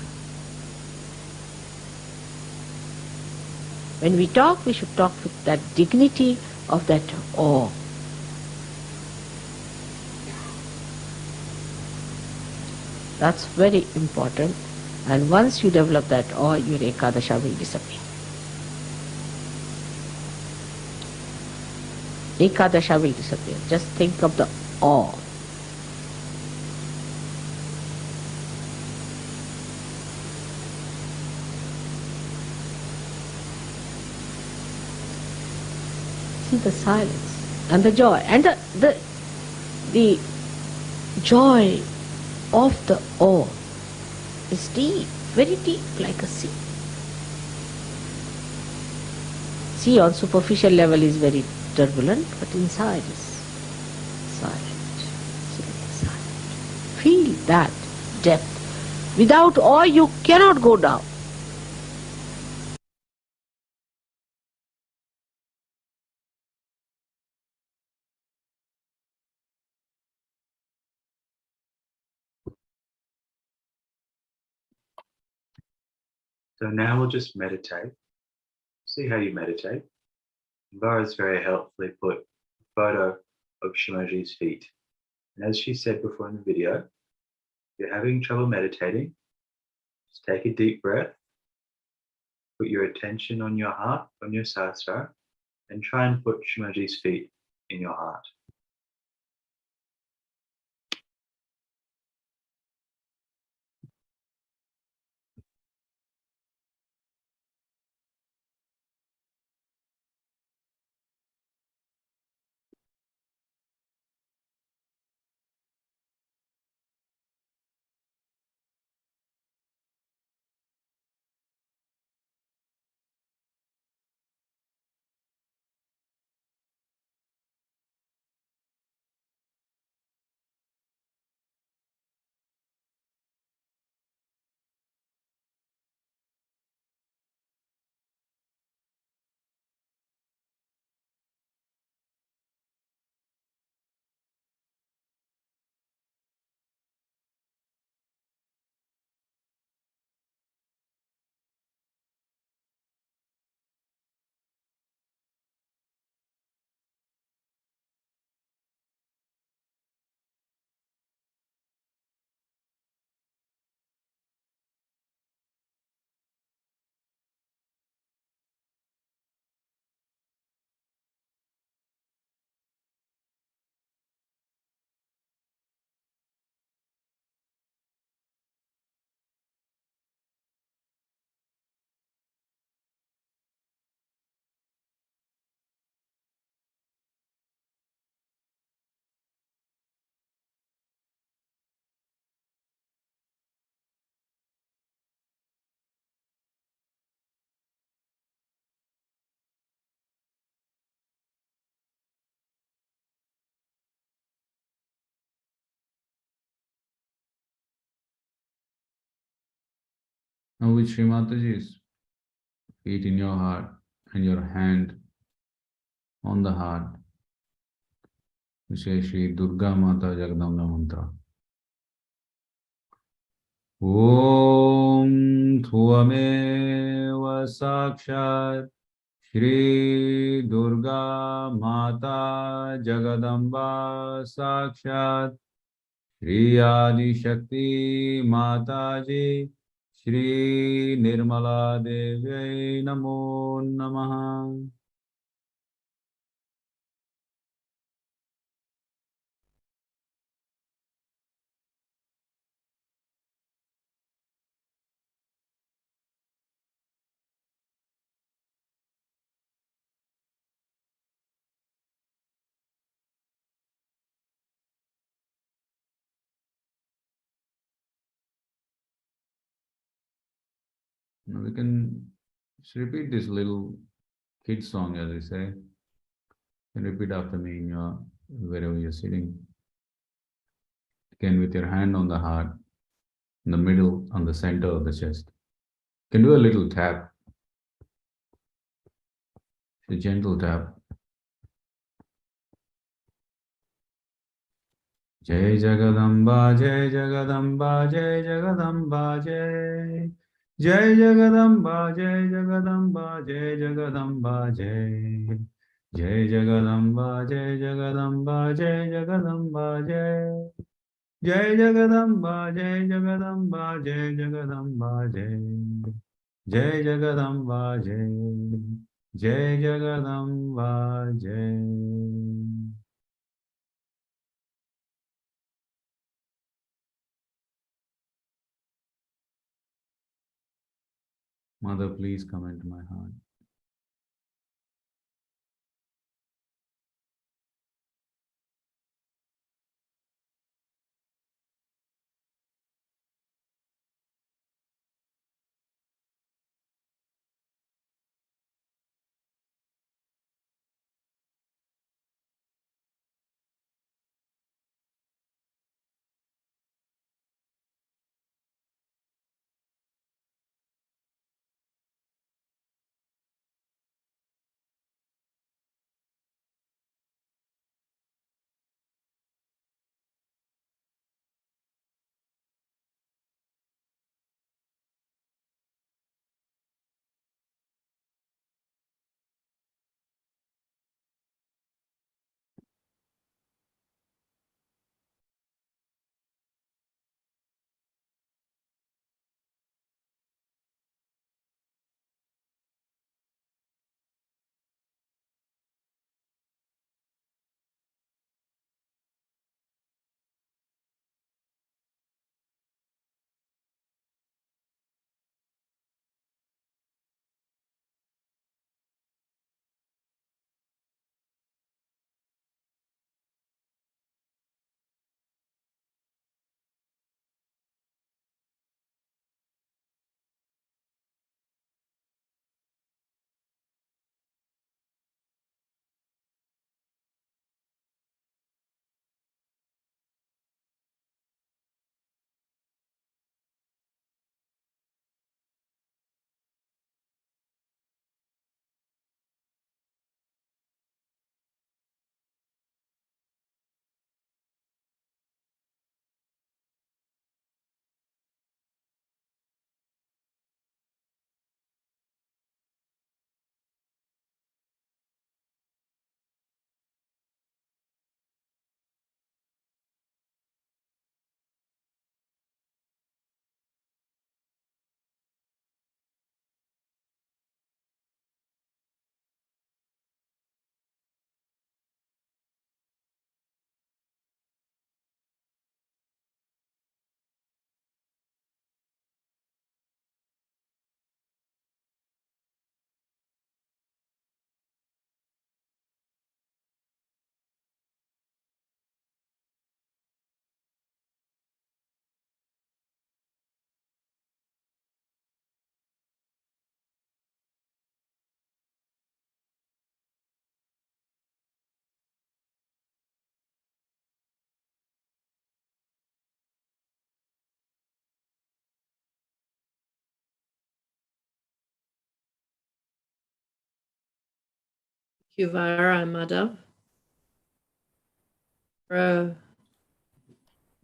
When we talk, we should talk with that dignity of that awe. That's very important. And once you develop that awe, your Ekadasha will disappear. Ekadasha will disappear. Just think of the awe. See the silence and the joy and the joy of the awe is deep, very deep, like a sea. Sea on superficial level is very turbulent, but inside is silent, silent. Feel that depth. Without awe, you cannot go down. So now we'll just meditate. See how you meditate. Vara's very helpfully put a photo of Shimaji's feet. And as she said before in the video, if you're having trouble meditating, just take a deep breath, put your attention on your heart, on your sahasrara, and try and put Shimaji's feet in your heart. Now with Shri Mataji's feet in your heart and your hand on the heart, you say Shri Durga Mata Jagadamba mantra. Om Tvameva Sakshat Shri Durga Mata Jagadamba Sakshat Shri Adi Shakti Mataji Shri Nirmala Devi Namo Namaha. We can just repeat this little kid song, as I say. You can repeat after me in your wherever you're sitting. Again, with your hand on the heart, in the middle, on the center of the chest. You can do a little tap, a gentle tap. Jai Jagadamba, Jai Jagadamba, Jai Jagadamba, Jai. Jai Jagadamba, Jai Jagadamba, Jai Jagadamba, Jai. Jai Jagadamba, Jai Jagadamba, Jai Jagadamba, Jai. Jai Jagadamba, Jai Jagadamba, Jai Jagadamba, Jai. Jai Jagadamba, Jai. Jai Jagadamba, Jai. Mother, please come into my heart. Thank you, Vara and Madhav, for a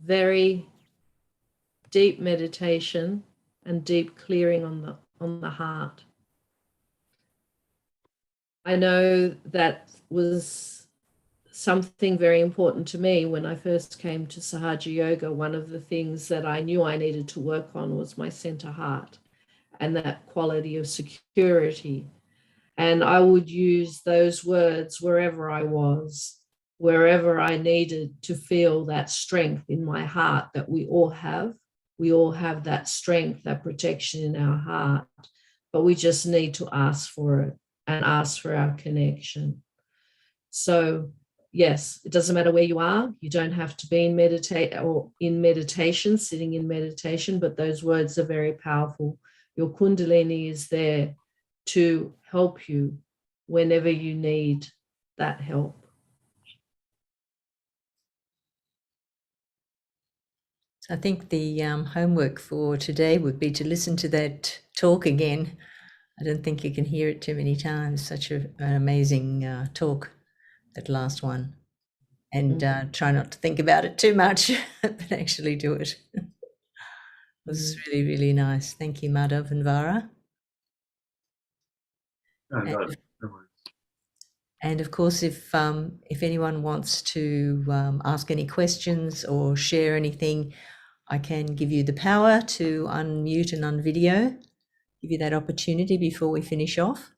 very deep meditation and deep clearing on the heart. I know that was something very important to me when I first came to Sahaja Yoga. One of the things that I knew I needed to work on was my center heart and that quality of security. And I would use those words wherever I was, wherever I needed to feel that strength in my heart that we all have. We all have that strength, that protection in our heart, but we just need to ask for it and ask for our connection. So yes, it doesn't matter where you are. You don't have to be in meditation, sitting in meditation, but those words are very powerful Your Kundalini is there to help you whenever you need that help. I think the homework for today would be to listen to that talk again. I don't think you can hear it too many times. Such an amazing talk, that last one. And try not to think about it too much, but actually do it. It was really, really nice. Thank you, Madhav and Vara. Oh, God. No worries. And of course, if anyone wants to ask any questions or share anything, I can give you the power to unmute and unvideo. Give you that opportunity before we finish off.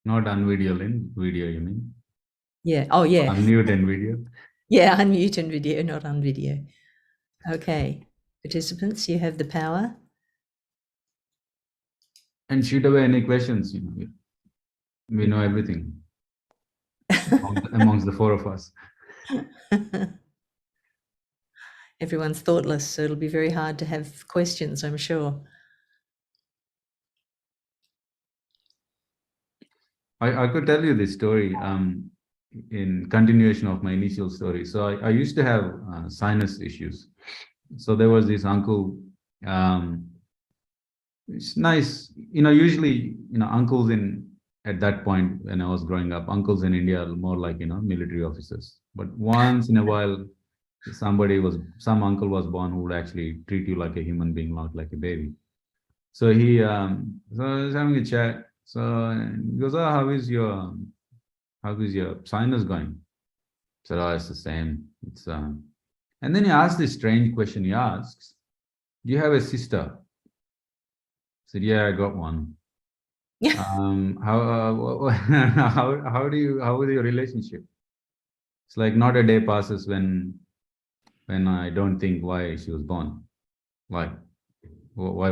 Not on video, Lynn. Video, you mean? Yeah. Oh, yeah. Unmute and video. Yeah, unmute and video, not on video. Okay. Participants, you have the power. And shoot away any questions. You know, we know everything amongst the four of us. Everyone's thoughtless, so it'll be very hard to have questions, I'm sure. I could tell you this story in continuation of my initial story. So I used to have sinus issues. So there was this uncle. It's nice, usually, uncles at that point when I was growing up, uncles in India are more like, military officers. But once in a while, some uncle was born who would actually treat you like a human being, not like a baby. So so I was having a chat. So he goes, "Oh, how is your sinus going?" I said, "Oh, it's the same. It's And then he asked this strange question. He asks, "Do you have a sister?" I said, "Yeah, I got one." How is your relationship? It's like not a day passes when I don't think why she was born. Why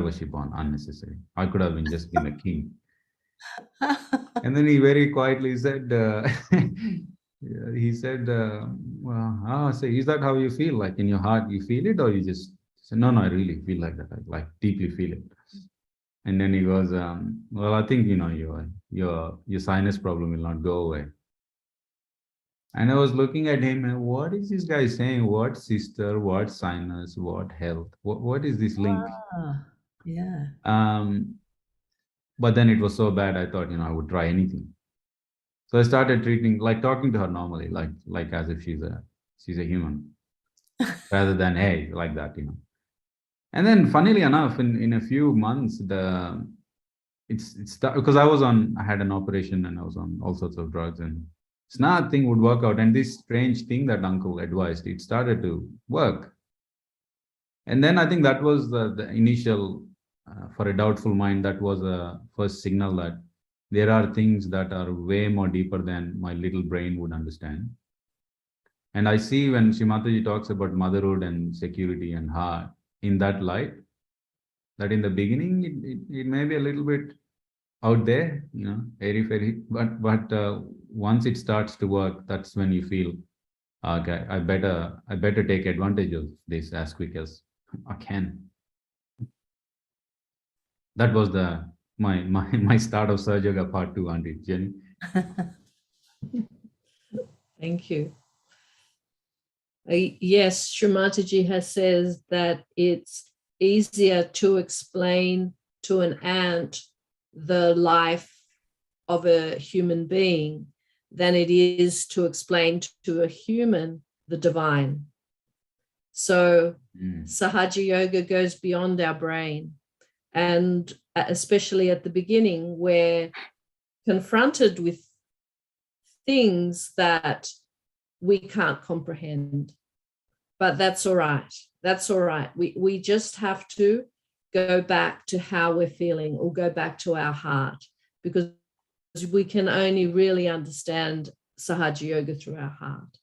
was she born? Unnecessary. I could have just been a king. And then he very quietly said, well, so is that how you feel? Like in your heart, you feel it, or you just say, no, I really feel like that. I like deeply feel it. And then he goes, well, I think, your sinus problem will not go away. And I was looking at him and what is this guy saying? What sister, what sinus, what health? What is this link? Yeah. But then it was so bad, I thought, I would try anything. So I started talking to her normally, like as if she's a human, rather than, hey, like that, And then funnily enough, in a few months, it's because I had an operation and I was on all sorts of drugs and nothing would work out. And this strange thing that uncle advised, it started to work. And then I think that was the initial, for a doubtful mind, that was a first signal that there are things that are way more deeper than my little brain would understand. And I see when Shri Mataji talks about motherhood and security and heart in that light, that in the beginning, it may be a little bit out there, airy-fairy, but once it starts to work, that's when you feel, okay, I better take advantage of this as quick as I can. That was my start of Sahaja Yoga part 2, Auntie Jenny. Thank you. Yes, Shri Mataji has said that it's easier to explain to an ant the life of a human being than it is to explain to a human the divine. So Sahaja Yoga goes beyond our brain. And especially at the beginning, we're confronted with things that we can't comprehend. But that's all right. That's all right. We just have to go back to how we're feeling or go back to our heart, because we can only really understand Sahaja Yoga through our heart.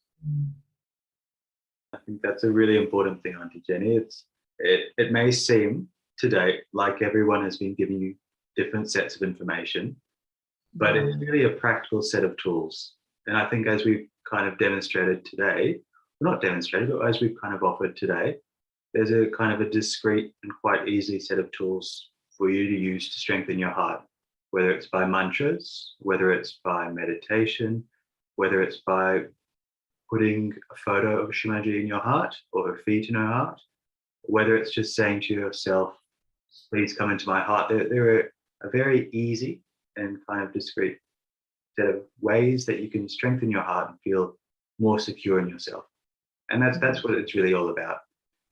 I think that's a really important thing, Auntie Jenny. It may seem today like everyone has been giving you different sets of information, but it's really a practical set of tools. And I think as we've kind of demonstrated today, well, not demonstrated, but as we've kind of offered today, there's a kind of a discrete and quite easy set of tools for you to use to strengthen your heart, whether it's by mantras, whether it's by meditation, whether it's by putting a photo of Shri Mataji in your heart or her feet in her heart, whether it's just saying to yourself, please come into my heart. There are a very easy and kind of discreet set of ways that you can strengthen your heart and feel more secure in yourself. And that's what it's really all about.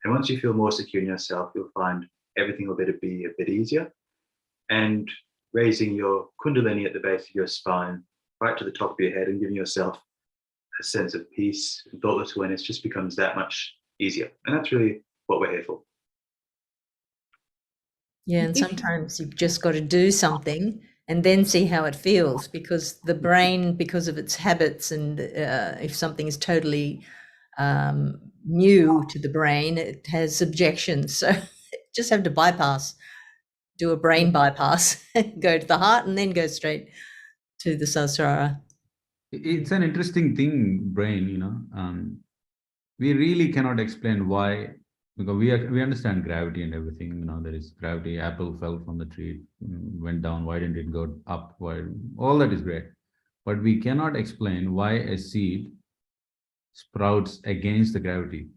And once you feel more secure in yourself, you'll find everything will be a bit easier. And raising your kundalini at the base of your spine, right to the top of your head, and giving yourself a sense of peace and thoughtless awareness just becomes that much easier. And that's really what we're here for. Yeah, and sometimes you've just got to do something and then see how it feels, because the brain, because of its habits, and if something is totally new to the brain, it has objections. So just have to do a brain bypass, go to the heart and then go straight to the Sahasrara. It's an interesting thing, brain, you know. We really cannot explain why, because we understand gravity and everything, you know, there is gravity, apple fell from the tree, went down, why didn't it go up? Why? All that is great. But we cannot explain why a seed sprouts against the gravity.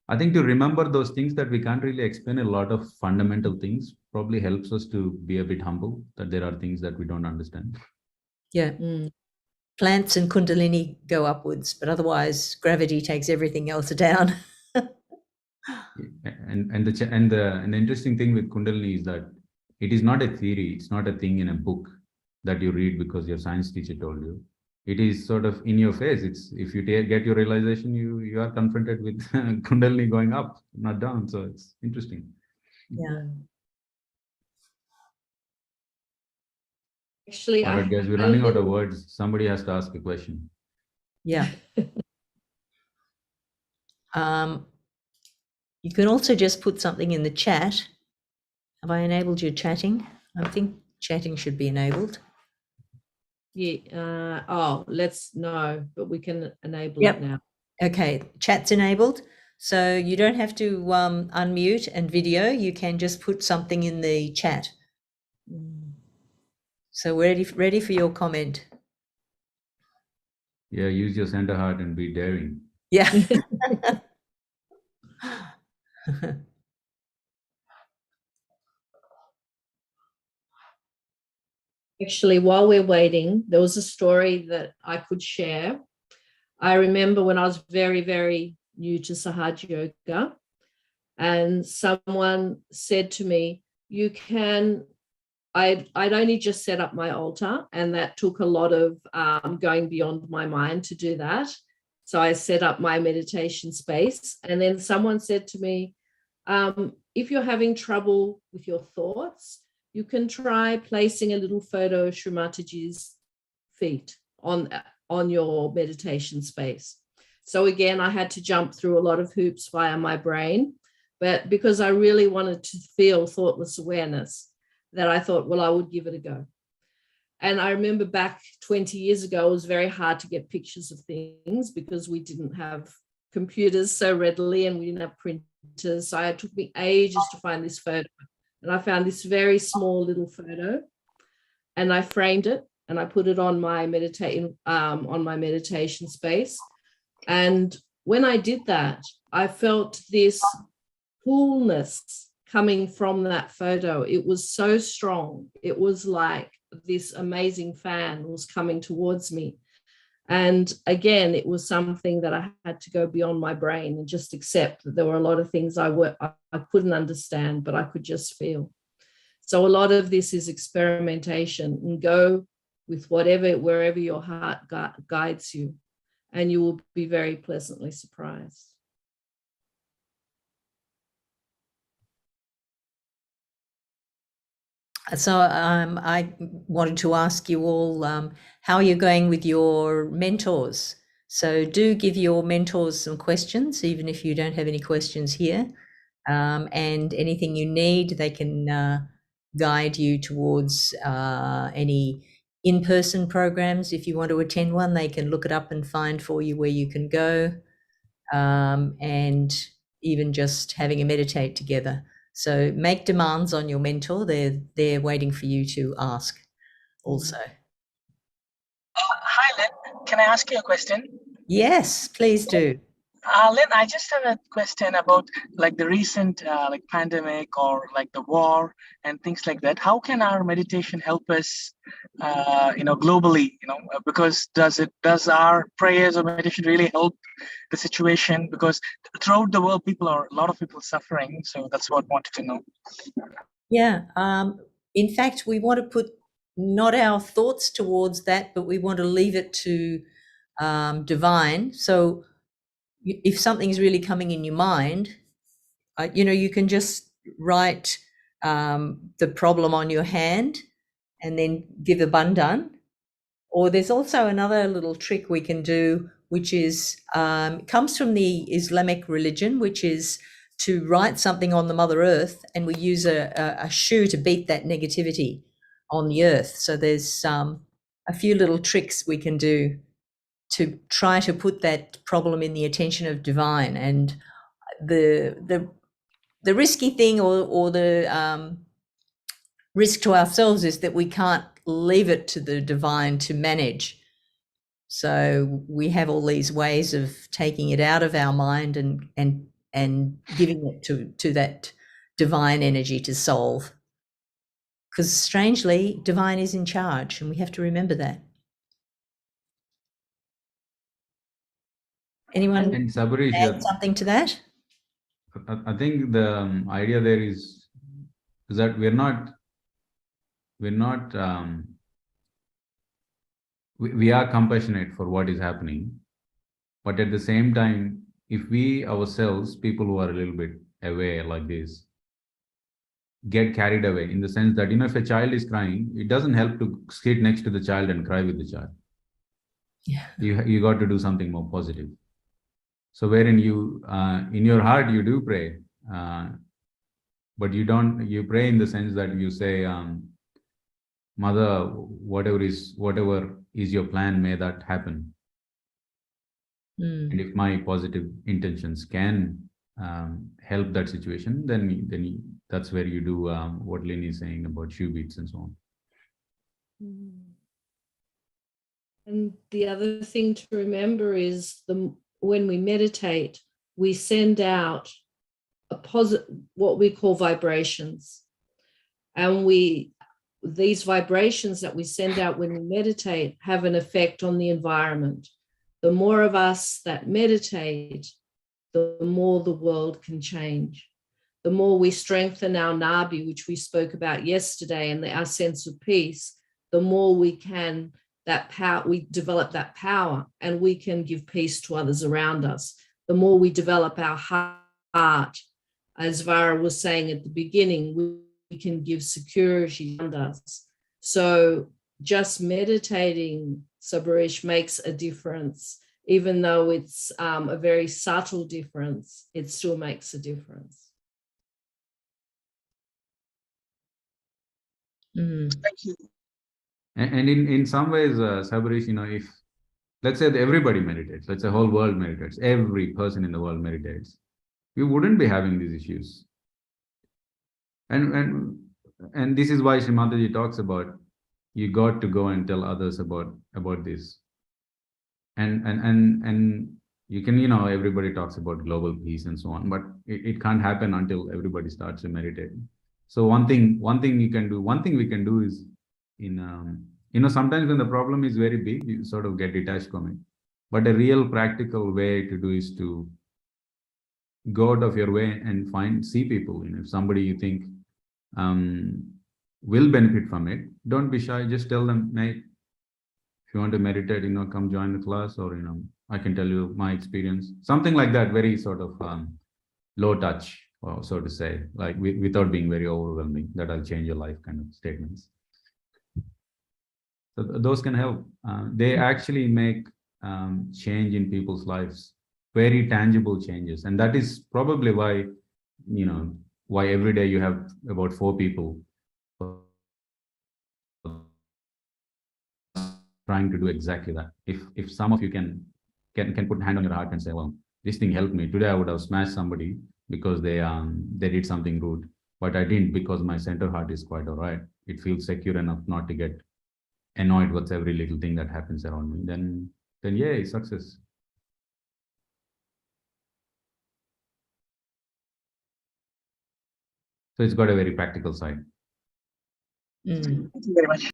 I think to remember those things that we can't really explain, a lot of fundamental things, probably helps us to be a bit humble, that there are things that we don't understand. Yeah. Plants and kundalini go upwards, but otherwise gravity takes everything else down. And the interesting thing with kundalini is that it is not a theory, it's not a thing in a book that you read because your science teacher told you. It is sort of in your face. It's if you get your realization, you are confronted with kundalini going up, not down. So it's interesting. Yeah. Actually, All right, guys, we're running out of words. Somebody has to ask a question. Yeah. You can also just put something in the chat. Have I enabled your chatting? I think chatting should be enabled. Yeah. No, but we can enable Yep. it now. Okay, chat's enabled. So you don't have to unmute and video. You can just put something in the chat. So we're ready for your comment. Yeah, use your center heart and be daring. Yeah. Actually, while we're waiting, there was a story that I could share. I remember when I was very, very new to Sahaja Yoga, and someone said to me, I'd only just set up my altar, and that took a lot of going beyond my mind to do that. So I set up my meditation space, and then someone said to me, if you're having trouble with your thoughts, you can try placing a little photo of Shri Mataji's feet on your meditation space. So again, I had to jump through a lot of hoops via my brain, but because I really wanted to feel thoughtless awareness, that I thought, well, I would give it a go. And I remember back 20 years ago, it was very hard to get pictures of things because we didn't have computers so readily and we didn't have printers. So it took me ages to find this photo. And I found this very small little photo, and I framed it and I put it on my meditation space. And when I did that, I felt this coolness coming from that photo. It was so strong. It was like this amazing fan was coming towards me. And again, it was something that I had to go beyond my brain and just accept that there were a lot of things I couldn't understand, but I could just feel. So a lot of this is experimentation, and go with wherever your heart guides you, and you will be very pleasantly surprised. So I wanted to ask you all how you're going with your mentors. So do give your mentors some questions, even if you don't have any questions here. And anything you need, they can guide you towards any in-person programs. If you want to attend one, they can look it up and find for you where you can go, and even just having a meditate together. So make demands on your mentor. They're waiting for you to ask also. Hi, Lynn. Can I ask you a question? Yes, please do. Lynn, I just have a question about like the recent like pandemic or like the war and things like that. How can our meditation help us, globally? Because does our prayers or meditation really help the situation? Because throughout the world, a lot of people suffering. So that's what I wanted to know. Yeah. In fact, we want to put not our thoughts towards that, but we want to leave it to divine. So if something's really coming in your mind, you can just write the problem on your hand and then give a bandhan. Or there's also another little trick we can do, which is comes from the Islamic religion, which is to write something on the Mother Earth, and we use a shoe to beat that negativity on the earth. So there's a few little tricks we can do to try to put that problem in the attention of divine. And the risky thing or the risk to ourselves is that we can't leave it to the divine to manage. So we have all these ways of taking it out of our mind and giving it to that divine energy to solve. Because strangely, divine is in charge, and we have to remember that. Anyone And Sabarish, add something to that? I think the idea there is that we are compassionate for what is happening, but at the same time, if we ourselves, people who are a little bit away like this, get carried away in the sense that, if a child is crying, it doesn't help to sit next to the child and cry with the child. Yeah. You got to do something more positive. So wherein you, in your heart, you do pray, but you pray in the sense that you say, Mother, whatever is your plan, may that happen. And if my positive intentions can help that situation, then that's where you do what Lynn is saying about shoe beats and so on. And the other thing to remember is when we meditate, we send out what we call vibrations. And these vibrations that we send out when we meditate have an effect on the environment. The more of us that meditate, the more the world can change. The more we strengthen our nabi, which we spoke about yesterday, and our sense of peace, the more we develop that power, and we can give peace to others around us. The more we develop our heart, as Vara was saying at the beginning, we can give security around us. So just meditating, Sabarish, makes a difference. Even though it's a very subtle difference, it still makes a difference. Thank you. And in some ways, Sabarish, if let's say that everybody meditates, let's say whole world meditates, every person in the world meditates, we wouldn't be having these issues. And this is why Shri Mataji talks about you got to go and tell others about this. And you can, everybody talks about global peace and so on, but it can't happen until everybody starts to meditate. So one thing we can do is sometimes when the problem is very big, you sort of get detached from it. But a real practical way to do is to go out of your way and see people. If somebody you think will benefit from it, don't be shy. Just tell them, mate, if you want to meditate, come join the class, or I can tell you my experience. Something like that, very sort of low touch, or so to say, like without being very overwhelming, that I'll change your life kind of statements. So those can help. They actually make change in people's lives, very tangible changes. And that is probably why, why every day you have about 4 people trying to do exactly that. If some of you can put a hand on your heart and say, well, this thing helped me. Today I would have smashed somebody because they did something rude. but I didn't because my center heart is quite all right. It feels secure enough not to get annoyed with every little thing that happens around me. Then yay, success. So it's got a very practical side. Mm. Thank you very much.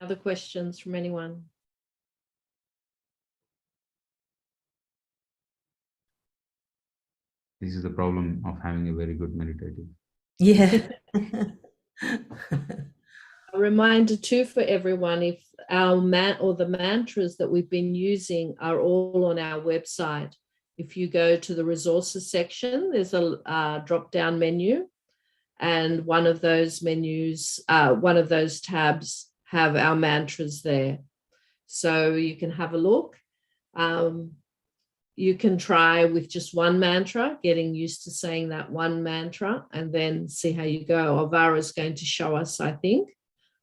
Other questions from anyone? This is the problem of having a very good meditative. Yeah. A reminder too for everyone, if our the mantras that we've been using are all on our website. If you go to the resources section, there's a drop-down menu, and one of those menus, one of those tabs have our mantras there. So you can have a look. You can try with just one mantra, getting used to saying that one mantra, and then see how you go. Vara is going to show us, I think,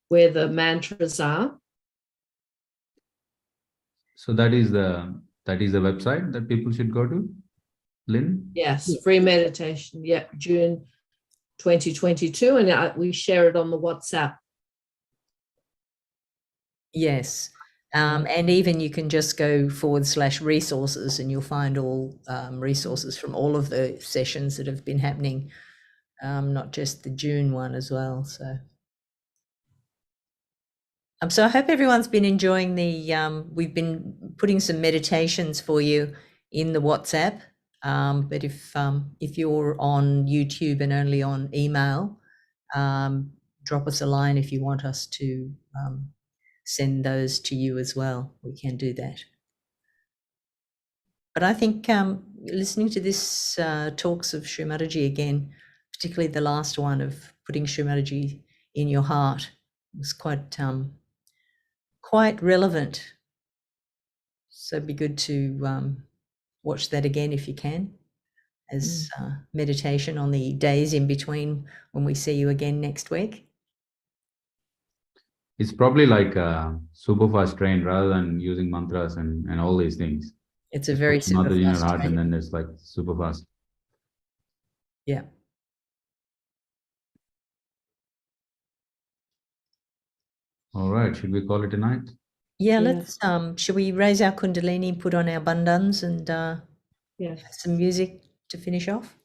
where the mantras are. So that is the website that people should go to, Lynn? Yes, free meditation. Yeah, June 2022, and we share it on the WhatsApp. Yes. And even you can just go /resources and you'll find all resources from all of the sessions that have been happening, not just the June one as well. So I hope everyone's been enjoying we've been putting some meditations for you in the WhatsApp. But if you're on YouTube and only on email, drop us a line if you want us to send those to you as well. We can do that. But I think listening to this talks of Shri Mataji again, particularly the last one of putting Shri Mataji in your heart, was quite relevant. So it'd be good to watch that again if you can, as meditation on the days in between when we see you again next week. It's probably like a super fast train rather than using mantras and all these things. It's a very super Mataji in your fast heart, train. and then it's like super fast. Yeah. All right, should we call it a night? Yeah, Yeah. let's should we raise our kundalini, put on our bandhans, and Yes. some music to finish off?